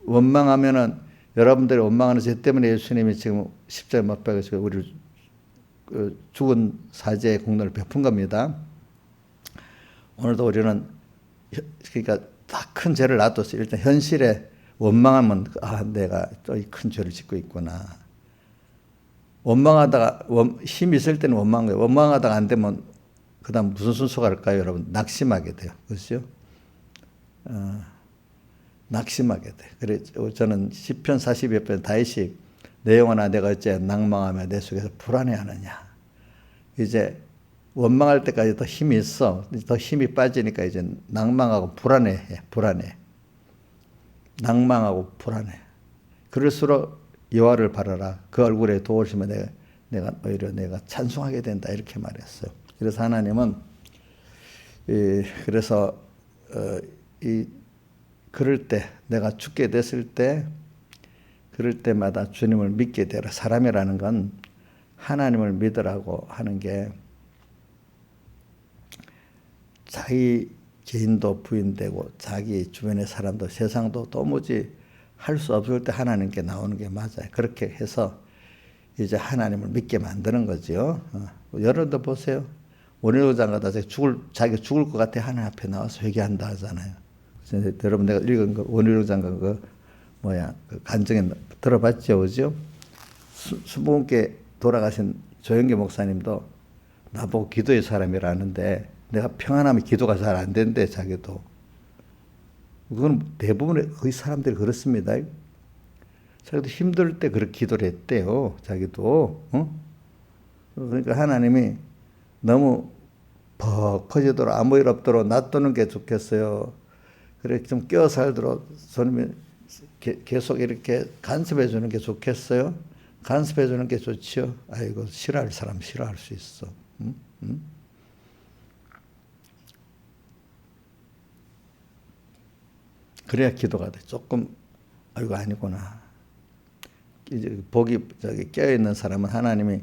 원망하면은 여러분들이 원망하는 죄 때문에 예수님이 지금 십자가에 못 박혀 우리를 죽은 사죄의 공로를 베푼 겁니다. 오늘도 우리는 그러니까 다 큰 죄를 놔뒀어요. 일단 현실에 원망하면 내가 또 큰 죄를 짓고 있구나. 원망하다가 힘이 있을 때는 원망해요. 원망하다가 안 되면 그다음 무슨 순서가 할까요, 여러분? 낙심하게 돼요. 그렇죠? 낙심하게 돼. 그래서 저는 시편 40여 편 다윗이 내 영혼아 내가 어째 낭망하며 내 속에서 불안해하느냐. 이제 원망할 때까지 더 힘이 있어. 더 힘이 빠지니까 이제 낭망하고 불안해. 낭망하고 불안해. 그럴수록 여호와를 바라라. 그 얼굴에 도우시면 내가 오히려 내가 찬송하게 된다. 이렇게 말했어요. 그래서 하나님은 그럴 때 내가 죽게 됐을 때 그럴 때마다 주님을 믿게 되라. 사람이라는 건 하나님을 믿으라고 하는 게 자기 개인도 부인되고 자기 주변의 사람도 세상도 도무지 할 수 없을 때 하나님께 나오는 게 맞아요. 그렇게 해서 이제 하나님을 믿게 만드는 거죠. 여러분도 보세요. 원효장 가다 자기 죽을 것 같아 하나님 앞에 나와서 회개한다 하잖아요. 여러분 내가 읽은 거 원효장 그 간증에 들어봤죠, 그죠? 수봉께 돌아가신 조영기 목사님도 나보고 기도의 사람이라는데 내가 평안하면 기도가 잘 안 된대, 자기도. 그건 대부분의 거의 사람들이 그렇습니다. 자기도 힘들 때 그렇게 기도를 했대요, 자기도. 그러니까 하나님이 너무 퍽 퍼지도록 아무 일 없도록 놔두는 게 좋겠어요. 그래 좀 끼어 살도록 손님이 계속 이렇게 간섭해 주는 게 좋겠어요? 간섭해 주는 게 좋지요? 아이고 싫어할 사람 싫어할 수 있어. 그래야 기도가 돼. 조금 아이고 아니구나. 이제 복이 깨어 있는 사람은 하나님이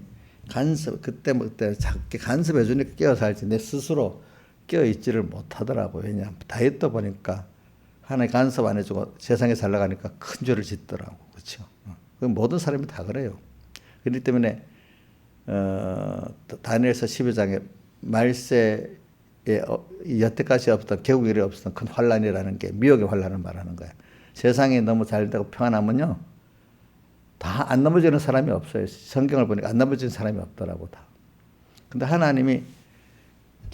그때 작게 간섭해 주니까 깨어 살지 내 스스로 깨어 있지를 못하더라고요. 왜냐하면 다이어트 보니까 하나님 간섭 안 해주고 세상에 잘 나가니까 큰 죄를 짓더라고. 그렇죠? 모든 사람이 다 그래요. 그렇기 때문에 다니엘서 12장에 말세에 여태까지 없던 개국 이래 없었던 큰 환란이라는 게 미혹의 환란을 말하는 거예요. 세상이 너무 잘 되고 평안하면요 다 안 넘어지는 사람이 없어요. 성경을 보니까 안 넘어지는 사람이 없더라고 다. 근데 하나님이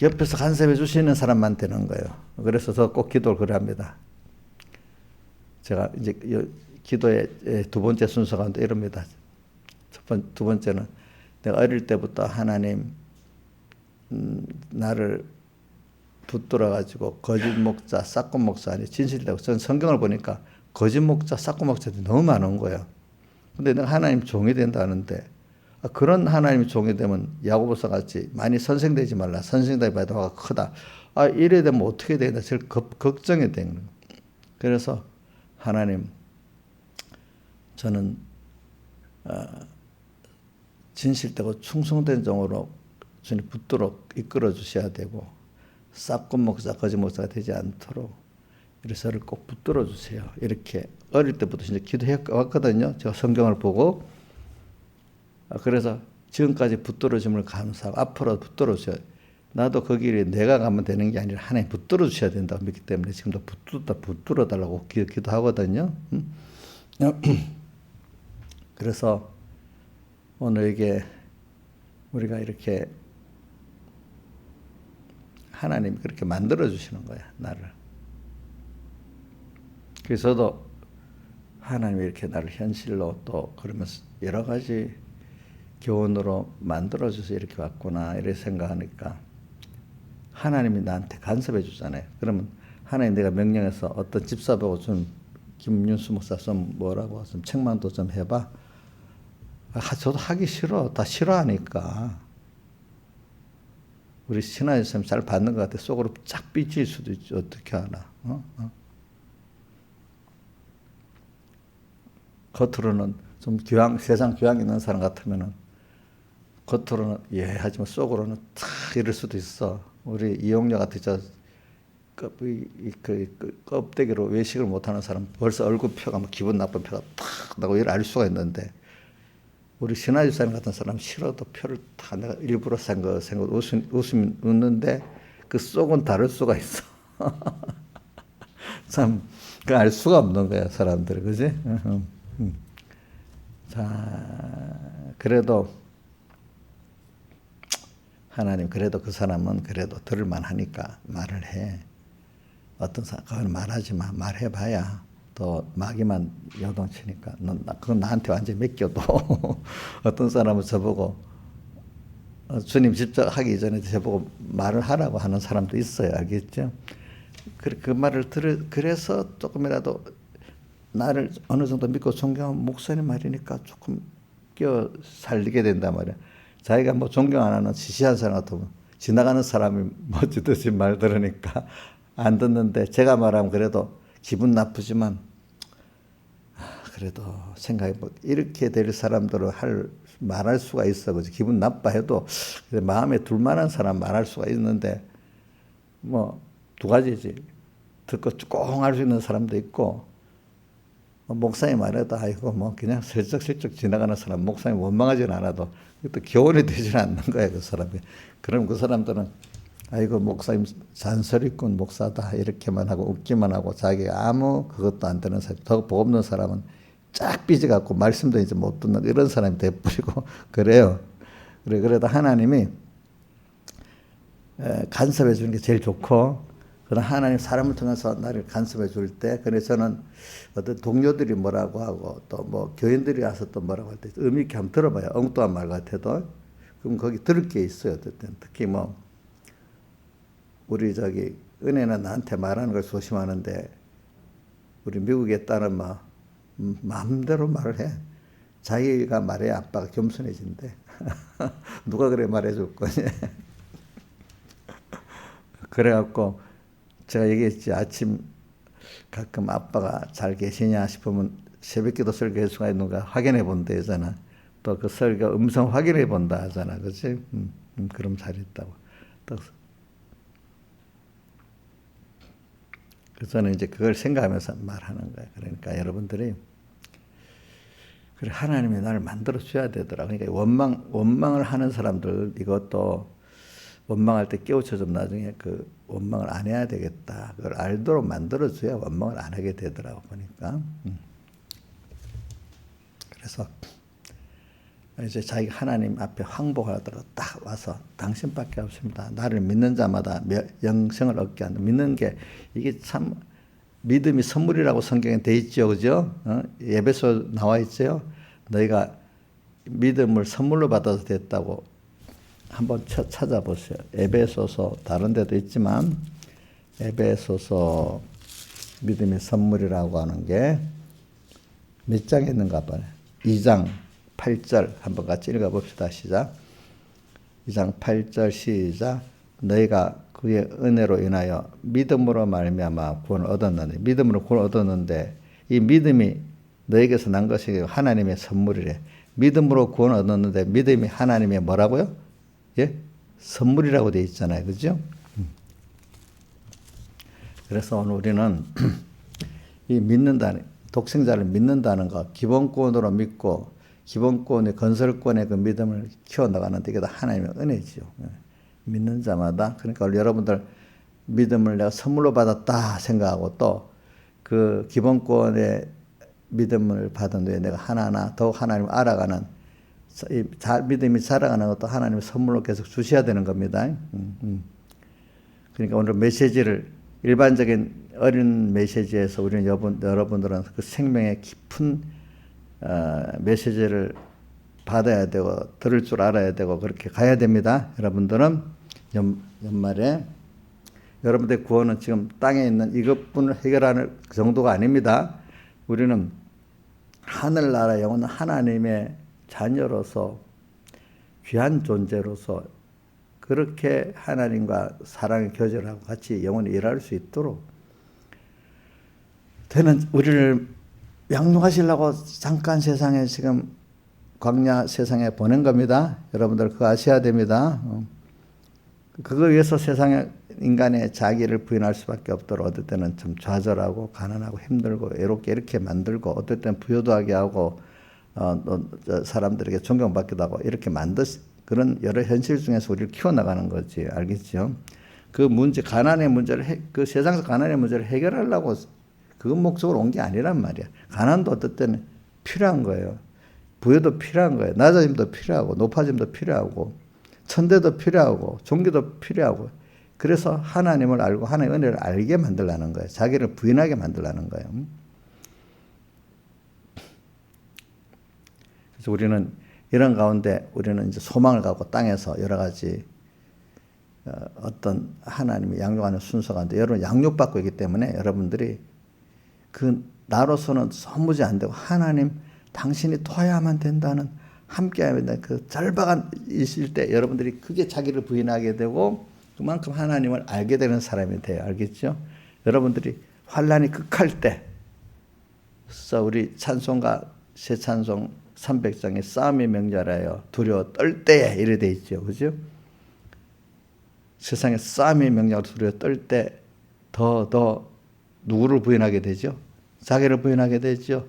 옆에서 간섭해 주시는 사람만 되는 거예요. 그래서 저 꼭 기도를 그래 합니다. 제가 이제 기도의 두 번째 순서가 이럽니다. 두 번째는 내가 어릴 때부터 하나님 나를 붙들어 가지고 거짓 목자, 싹꾼 목사 아니 진실되고 전 성경을 보니까 거짓 목자, 싹꾼 목자들이 너무 많은 거예요. 근데 내가 하나님 종이 된다는데 그런 하나님 종이 되면 야고보서 같이 많이 선생되지 말라. 선생되기 바다가 크다. 이래 되면 어떻게 되나 제일 걱정이 되는 거예요. 그래서 하나님 저는 진실되고 충성된 종으로 주님 붙들어 이끌어 주셔야 되고 싹꾼 목사, 거짓 목사가 되지 않도록 그래서 저를 꼭 붙들어 주세요. 이렇게 어릴 때부터 진짜 기도해 왔거든요. 제가 성경을 보고 그래서 지금까지 붙들어 줌을 감사하고 앞으로 붙들어 주셔요. 나도 그 길에 내가 가면 되는 게 아니라 하나님 붙들어 주셔야 된다고 믿기 때문에 지금도 붙들어 달라고 기도하거든요. 그래서 오늘 이게 우리가 이렇게 하나님이 그렇게 만들어 주시는 거야, 나를. 그래서 저도 하나님이 이렇게 나를 현실로 또 그러면서 여러 가지 교훈으로 만들어 줘서 이렇게 왔구나 이렇게 생각하니까 하나님이 나한테 간섭해 주잖아요. 그러면 하나님 내가 명령해서 어떤 집사보고 좀 김윤수 목사 좀 뭐라고 좀 책망도 좀 해봐. 저도 하기 싫어. 다 싫어하니까. 우리 신하의 쌤 잘 받는 것 같아. 속으로 쫙 삐질 수도 있지. 어떻게 하나. 겉으로는 좀 세상 교양 있는 사람 같으면은 겉으로는 예 하지만 속으로는 탁 이럴 수도 있어. 우리 이용녀 같은 껍데기로 외식을 못하는 사람 벌써 얼굴 표가 막 기분 나쁜 표가 탁 나고 이를 알 수가 있는데 우리 신하주 사람 같은 사람 싫어도 표를 다 내가 일부러 생각 웃는데 그 속은 다를 수가 있어. 참 그 알 수가 없는 거야 사람들이 그지? 자 그래도 하나님 그래도 그 사람은 그래도 들을만 하니까 말을 해. 어떤 사람 그건 말하지 마. 말해봐야 또 마귀만 요동치니까 그건 나한테 완전히 맡겨도 어떤 사람은 저보고 주님 직접 하기 전에 저보고 말을 하라고 하는 사람도 있어요. 알겠죠? 그 말을 그래서 조금이라도 나를 어느 정도 믿고 존경하는 목사님 말이니까 조금 끼어 살리게 된단 말이야. 자기가 뭐 존경 안 하는 시시한 사람 같으면 지나가는 사람이 멋지듯이 말 들으니까 안 듣는데 제가 말하면 그래도 기분 나쁘지만 그래도 생각해 보 이렇게 될 사람들은 말할 수가 있어. 그지? 기분 나빠해도 마음에 둘만한 사람 말할 수가 있는데 뭐 두 가지지. 듣고 쭉 할 수 있는 사람도 있고 목사님 말해도 아이고 뭐 그냥 슬쩍슬쩍 지나가는 사람 목사님 원망하지는 않아도 또 교훈이 되지는 않는 거야 그 사람이. 그럼 그 사람들은 아이고 목사님 잔소리꾼 목사다 이렇게만 하고 웃기만 하고 자기가 아무 그것도 안 되는 사람 더 복 없는 사람은 쫙 삐져갖고 말씀도 이제 못 듣는 이런 사람이 돼버리고 그래요. 그래도 하나님이 간섭해 주는 게 제일 좋고 그러나 하나님 사람을 통해서 나를 간섭해 줄 때 그래서 저는 어떤 동료들이 뭐라고 하고 또 뭐 교인들이 와서 또 뭐라고 할 때 의미 있게 한번 들어봐요. 엉뚱한 말 같아도 그럼 거기 들을 게 있어요. 어쨌든 특히 뭐 우리 은혜는 나한테 말하는 걸 조심하는데 우리 미국에 따른 막 마음대로 말을 해. 자기가 말해야 아빠가 겸손해진대. 누가 그래 말해줄 거니? 그래갖고 제가 얘기했지. 아침 가끔 아빠가 잘 계시냐 싶으면 새벽기도 설교할 수가 있는가 확인해 본다 하잖아. 또 그 설교 음성 확인해 본다 하잖아. 그치? 그럼 잘했다고. 그래서 저는 이제 그걸 생각하면서 말하는 거예요. 그러니까 여러분들이 그래 하나님이 나를 만들어 줘야 되더라. 그러니까 원망을 하는 사람들 이것도 원망할 때 깨우쳐 좀 나중에 그 원망을 안 해야 되겠다. 그걸 알도록 만들어 줘야 원망을 안 하게 되더라고 보니까. 그래서 이제 자기가 하나님 앞에 항복하더라도 딱 와서 당신밖에 없습니다. 나를 믿는 자마다 영생을 얻게 한다. 믿는 게 이게 참 믿음이 선물이라고 성경에 돼 있죠. 그죠? 예배소 나와 있죠. 너희가 믿음을 선물로 받아서 됐다고 한번 찾아보세요. 에베소서 다른 데도 있지만 에베소서 믿음이 선물이라고 하는 게 몇 장에 있는가 봐요. 2장 8절 한번 같이 읽어봅시다. 시작. 2장 8절 시작. 너희가 그의 은혜로 인하여 믿음으로 말미암아 구원을 얻었는데 믿음으로 구원을 얻었는데 이 믿음이 너에게서 난 것이 하나님의 선물이래. 믿음으로 구원을 얻었는데 믿음이 하나님의 뭐라고요? 예? 선물이라고 되어 있잖아요. 그죠? 그래서 오늘 우리는 이 독생자를 믿는다는 것, 기본권으로 믿고 기본권의 건설권의 그 믿음을 키워나가는데 이게 다 하나님의 은혜지요. 믿는 자마다. 그러니까 여러분들 믿음을 내가 선물로 받았다 생각하고 또 그 기본권의 믿음을 받은 후에 내가 하나하나 더욱 하나님을 알아가는 믿음이 자라가는 것도 하나님의 선물로 계속 주셔야 되는 겁니다. 그러니까 오늘 메시지를 일반적인 어린 메시지에서 우리는 여러분들은 그 생명의 깊은 메시지를 받아야 되고 들을 줄 알아야 되고 그렇게 가야 됩니다. 여러분들은 연말에 여러분들의 구원은 지금 땅에 있는 이것뿐을 해결하는 정도가 아닙니다. 우리는 하늘나라 영원한 하나님의 자녀로서 귀한 존재로서 그렇게 하나님과 사랑의 교제를 하고 같이 영원히 일할 수 있도록 되는 우리를 양육하시려고 잠깐 세상에 지금 광야 세상에 보낸 겁니다. 여러분들 그거 아셔야 됩니다. 그거 위해서 세상에 인간의 자기를 부인할 수밖에 없도록 어떨 때는 좀 좌절하고 가난하고 힘들고 외롭게 이렇게 만들고 어떨 때는 부유하게 하고 사람들에게 존경받기도 하고 이렇게 그런 여러 현실 중에서 우리를 키워나가는 거지. 알겠죠? 그 문제, 가난의 문제를, 그 세상에서 가난의 문제를 해결하려고 그 목적으로 온 게 아니란 말이야. 가난도 어떨 때는 필요한 거예요. 부여도 필요한 거예요. 낮아짐도 필요하고, 높아짐도 필요하고, 천대도 필요하고, 종교도 필요하고. 그래서 하나님을 알고 하나님의 은혜를 알게 만들라는 거예요. 자기를 부인하게 만들라는 거예요. 그래서 우리는 이런 가운데 우리는 이제 소망을 갖고 땅에서 여러 가지 어떤 하나님이 양육하는 순서가 있는데 여러분 양육받고 있기 때문에 여러분들이 그 나로서는 소무지 안 되고 하나님 당신이 도와야만 된다는 함께해야 된다는 그 절박한 있을 때 여러분들이 크게 자기를 부인하게 되고 그만큼 하나님을 알게 되는 사람이 돼요. 알겠죠? 여러분들이 환란이 극할 때 그래서 우리 찬송가 새 찬송 300장에 싸움이 명절하여 두려워 떨 때에 이래 돼 있죠. 그죠? 세상에 싸움이 명절하여 두려워 떨 때 더 누구를 부인하게 되죠? 자기를 부인하게 되죠.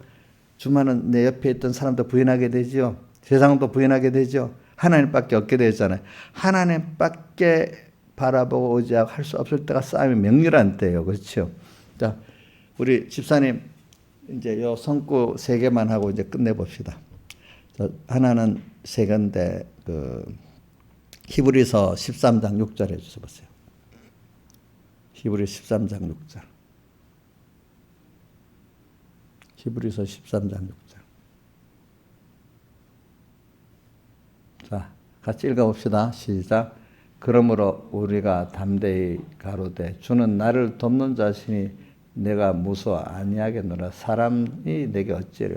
주만은 내 옆에 있던 사람도 부인하게 되죠. 세상도 부인하게 되죠. 하나님밖에 없게 되잖아요. 하나님밖에 바라보고 의지하고 할 수 없을 때가 싸움이 명렬한 때예요. 그렇죠? 자, 우리 집사님 이제 요 성구 3개만 하고 이제 끝내봅시다. 하나는 3개인데 히브리서 13장 6절 해주세요. 보세요. 히브리 13장 6절. 히브리서 13장 6절. 자, 같이 읽어봅시다. 시작. 그러므로 우리가 담대히 가로되 주는 나를 돕는 자신이 내가 무서워 아니하겠노라. 사람이 내게 어찌하려.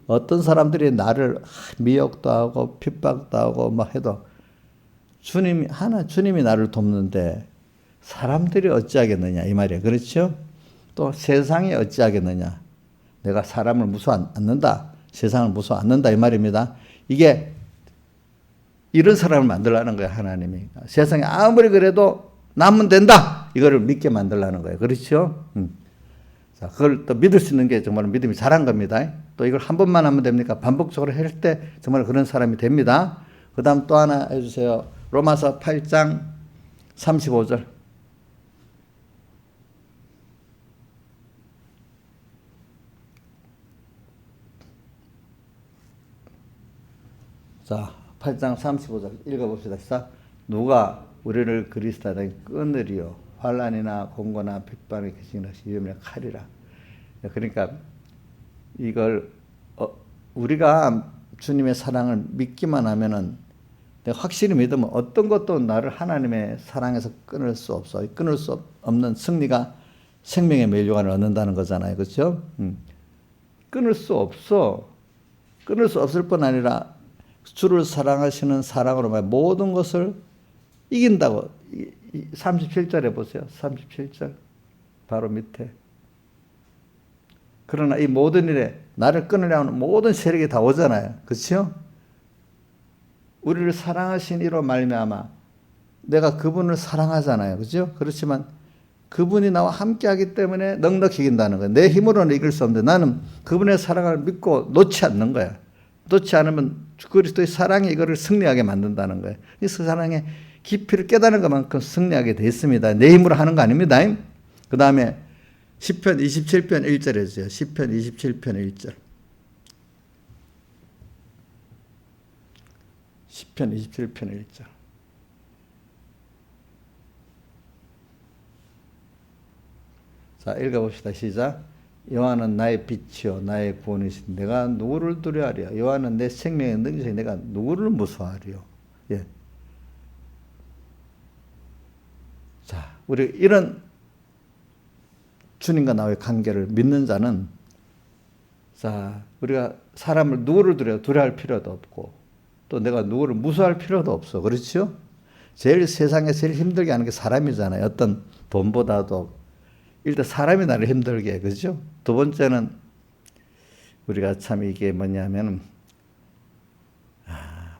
어떤 사람들이 나를 미혹도 하고 핍박도 하고 막 해도 주님이 나를 돕는데 사람들이 어찌하겠느냐 이 말이에요. 그렇죠? 또 세상이 어찌하겠느냐. 내가 사람을 무서워 않는다. 세상을 무서워 않는다 이 말입니다. 이게 이런 사람을 만들라는 거예요. 하나님이. 세상에 아무리 그래도 남으면 된다. 이거를 믿게 만들라는 거예요. 그렇죠? 자, 그걸 또 믿을 수 있는 게 정말 믿음이 잘한 겁니다. 또 이걸 한 번만 하면 됩니까? 반복적으로 할 때 정말 그런 사람이 됩니다. 그 다음 또 하나 해주세요. 로마서 8장 35절. 자, 8장 35절 읽어봅시다. 시작. 누가 우리를 그리스도에게 끊으리요. 환난이나 공고나 핍박이 계시나 시험이나 칼이라. 그러니까 이걸 우리가 주님의 사랑을 믿기만 하면은 내가 확실히 믿으면 어떤 것도 나를 하나님의 사랑에서 끊을 수 없어. 끊을 수 없는 승리가 생명의 멸류관을 얻는다는 거잖아요. 그렇죠? 끊을 수 없어. 끊을 수 없을 뿐 아니라 주를 사랑하시는 사랑으로 말 모든 것을 이긴다고. 37절에 보세요. 37절 바로 밑에. 그러나 이 모든 일에 나를 끊으려 하는 모든 세력이 다 오잖아요. 그렇죠? 우리를 사랑하신 이로 말미암아 내가 그분을 사랑하잖아요. 그렇죠? 그렇지만 그분이 나와 함께하기 때문에 넉넉히 이긴다는 거예요. 내 힘으로는 이길 수 없는데 나는 그분의 사랑을 믿고 놓지 않는 거야. 놓지 않으면 그리스도의 사랑이 이거를 승리하게 만든다는 거예요. 이 사랑의 깊이를 깨달은 것만큼 승리하게 돼 있습니다. 내 힘으로 하는 거 아닙니다. 그 다음에 시편 27편 1절에 주세요. 시편 27편 1절. 시편 27편 1절. 자, 읽어봅시다. 시작. 여호와는 나의 빛이요 나의 구원이신 내가 누구를 두려워하리요. 여호와는 내 생명의 능력이시니 내가 누구를 무서워하리요. 예. 자, 우리 이런 주님과 나의 관계를 믿는 자는, 자, 우리가 사람을 누구를 두려워할 필요도 없고 또 내가 누구를 무서워할 필요도 없어. 그렇죠? 세상에 제일 힘들게 하는 게 사람이잖아요. 어떤 돈보다도 일단 사람이 나를 힘들게 해. 그죠? 두 번째는 우리가 참 이게 뭐냐면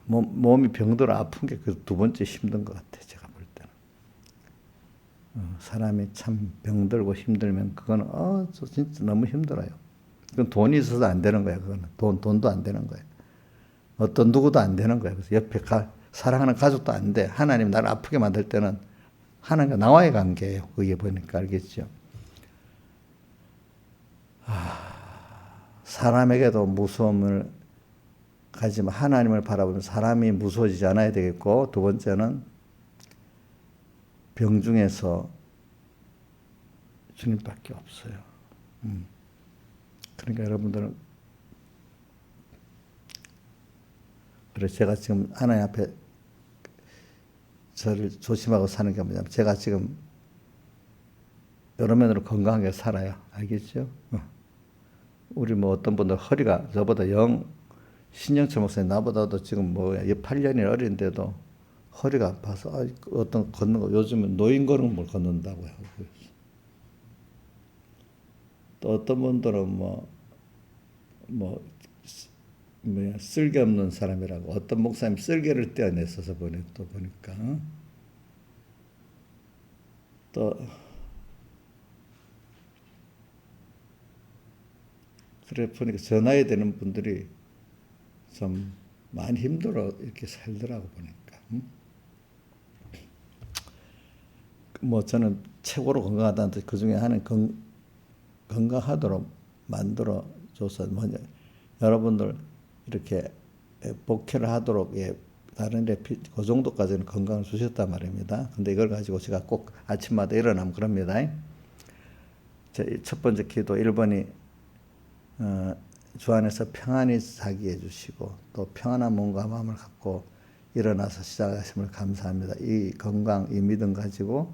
몸이 병들어 아픈 게 그 두 번째 힘든 것 같아요. 제가 볼 때는. 사람이 참 병들고 힘들면 그건 저 진짜 너무 힘들어요. 그건 돈이 있어서 안 되는 거예요. 그거는 돈도 안 되는 거예요. 어떤 누구도 안 되는 거예요. 그래서 옆에 사랑하는 가족도 안 돼. 하나님 나를 아프게 만들 때는 하나님과 나와의 관계예요. 그게 보니까 알겠죠. 사람에게도 무서움을 가지만 하나님을 바라보면 사람이 무서워지지 않아야 되겠고, 두 번째는 병중에서 주님밖에 없어요. 그러니까 여러분들은, 그래서 제가 지금 하나님 앞에 저를 조심하고 사는 게 뭐냐면, 제가 지금 여러 면으로 건강하게 살아요. 알겠죠? 우리 뭐 어떤 분들 허리가 저보다 신영철 목사님 나보다도 지금 8년이 어린데도 허리가 아파서 어떤 걷는 거 요즘은 노인 걸음을 걷는다고 하고, 또 어떤 분들은 쓸개 없는 사람이라고, 어떤 목사님 쓸개를 떼어냈어서 보니까 또 그래 보니까 저 나이 되는 분들이 좀 많이 힘들어 이렇게 살더라고 보니까. 저는 최고로 건강하다는 뜻, 그 중에 하나는 건강하도록 만들어 줘서 여러분들 이렇게 복회를 하도록 다른 데 그 정도까지는 건강을 주셨단 말입니다. 근데 이걸 가지고 제가 꼭 아침마다 일어나면 그럽니다. 첫 번째 기도 1번이 주 안에서 평안히 자기 해주시고 또 평안한 몸과 마음을 갖고 일어나서 시작하심을 감사합니다. 이 건강, 이 믿음 가지고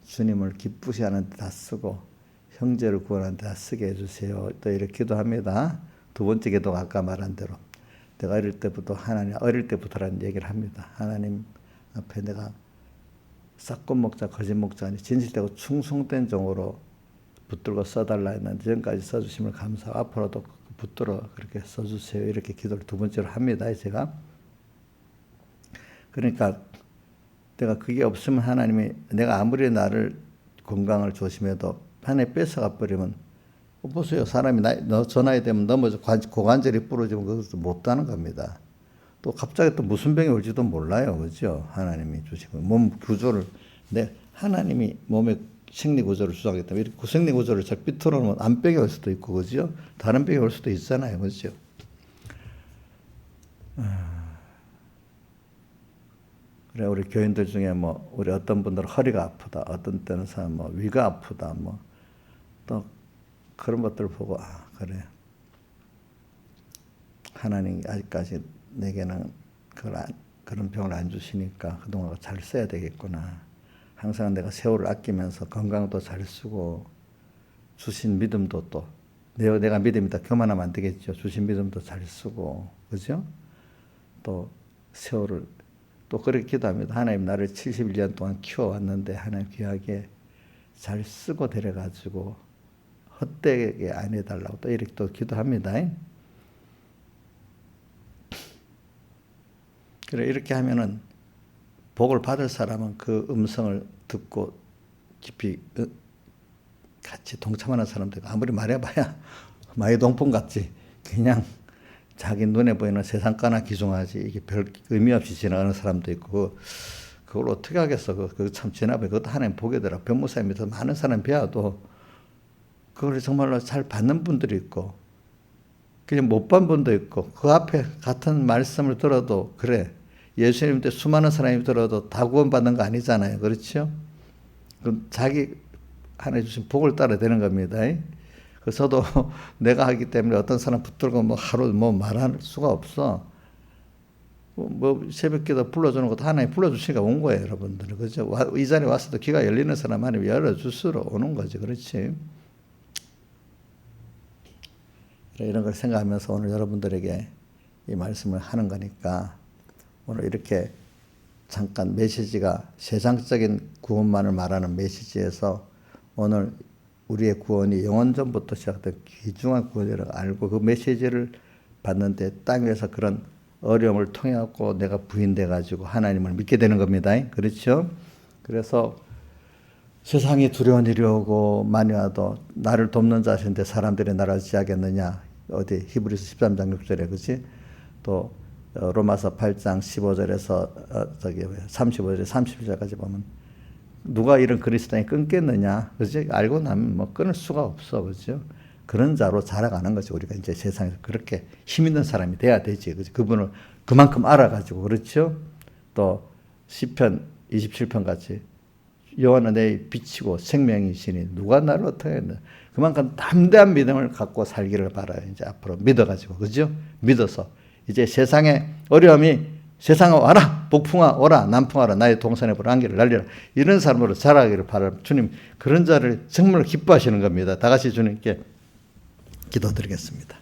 주님을 기쁘시 하는 데 다 쓰고 형제를 구원하는 데 다 쓰게 해주세요. 또 이렇게 기도합니다. 두 번째 기도가 아까 말한 대로 내가 어릴 때부터라는 얘기를 합니다. 하나님 앞에 내가 싹건 목자, 거짓 목자 아니 진실되고 충성된 종으로 붙들고 써달라 했는데 지금까지 써주심을 감사하고 앞으로도 붙들어 그렇게 써주세요. 이렇게 기도를 두 번째로 합니다. 제가. 그러니까 내가 그게 없으면 하나님이 내가 아무리 나를 건강을 조심해도 하나님 뺏어가 버리면 보세요. 사람이 저 나이 되면 넘어져 고관절이 부러지면 그것도 못하는 겁니다. 또 갑자기 또 무슨 병이 올지도 몰라요. 그죠? 하나님이 주시고 몸 구조를 하나님이 몸에 생리구조를 주장하기 때문에 이렇게 생리구조를 잘 삐뚤어놓으면 암병이 올 수도 있고, 그죠? 다른 병이 올 수도 있잖아요. 그죠? 그래, 우리 교인들 중에 우리 어떤 분들은 허리가 아프다, 어떤 때는 사람 위가 아프다, 또 그런 것들을 보고, 그래. 하나님이 아직까지 내게는 그런 병을 안 주시니까 그동안 잘 써야 되겠구나. 항상 내가 세월을 아끼면서 건강도 잘 쓰고 주신 믿음도 또 내가 믿음이다 교만하면 안 되겠죠. 주신 믿음도 잘 쓰고, 그죠? 또 세월을 또 그렇게 기도합니다. 하나님 나를 71년 동안 키워왔는데 하나님 귀하게 잘 쓰고 데려가지고 헛되게 안 해달라고 또 이렇게 또 기도합니다. 그래 이렇게 하면은 복을 받을 사람은 그 음성을 듣고 깊이 같이 동참하는 사람들 아무리 말해봐야 마이동풍 같지 그냥 자기 눈에 보이는 세상가나 기중하지 이게 별 의미 없이 지나가는 사람도 있고 그걸 어떻게 하겠어. 그거 참 지나봐요. 그것도 하나님 보게 되라. 변호사님께서 많은 사람 배워도 그걸 정말로 잘 받는 분들이 있고 그냥 못 받는 분도 있고 그 앞에 같은 말씀을 들어도 그래. 예수님 때 수많은 사람이 들어도 다 구원받는 거 아니잖아요. 그렇죠? 그럼 자기 하나님 주신 복을 따라 되는 겁니다. 그래서 저도 내가 하기 때문에 어떤 사람 붙들고 뭐 하루 뭐 말할 수가 없어. 뭐 새벽기도 불러주는 것도 하나님 불러주시니까 온 거예요, 여러분들. 그죠? 이 자리에 왔어도 귀가 열리는 사람 하나님 열어주스러 오는 거지. 그렇지? 이런 걸 생각하면서 오늘 여러분들에게 이 말씀을 하는 거니까 오늘 이렇게 잠깐 메시지가 세상적인 구원만을 말하는 메시지에서 오늘 우리의 구원이 영원전부터 시작된 귀중한 구원이라고 알고 그 메시지를 받는데 땅 위에서 그런 어려움을 통해 갖고 내가 부인돼 가지고 하나님을 믿게 되는 겁니다. 그렇죠? 그래서 세상이 두려운 일이 오고 많이 와도 나를 돕는 자신인데 사람들이 나를 어찌하겠느냐. 어디 히브리서 13장 6절에 그렇지? 또 로마서 8장 15절에서 35절에 31절까지 보면 누가 이런 그리스도인이 끊겠느냐. 그렇지? 알고 나면 뭐 끊을 수가 없어. 그렇죠? 그런 자로 자라가는 거죠. 우리가 이제 세상에서 그렇게 힘 있는 사람이 돼야 되지. 그렇죠? 그분을 그만큼 알아가지고. 그렇죠? 또 시편 27편 같이 여호와는 내 빛이고 생명이시니 누가 나를 어떻게 했나. 그만큼 담대한 믿음을 갖고 살기를 바라요. 이제 앞으로 믿어가지고. 그죠? 믿어서. 이제 세상의 어려움이 세상아 와라. 북풍아 오라. 남풍아라. 나의 동산에 불 안개를 날리라. 이런 사람으로 자라기를 바라요. 주님 그런 자를 정말 기뻐하시는 겁니다. 다 같이 주님께 기도드리겠습니다.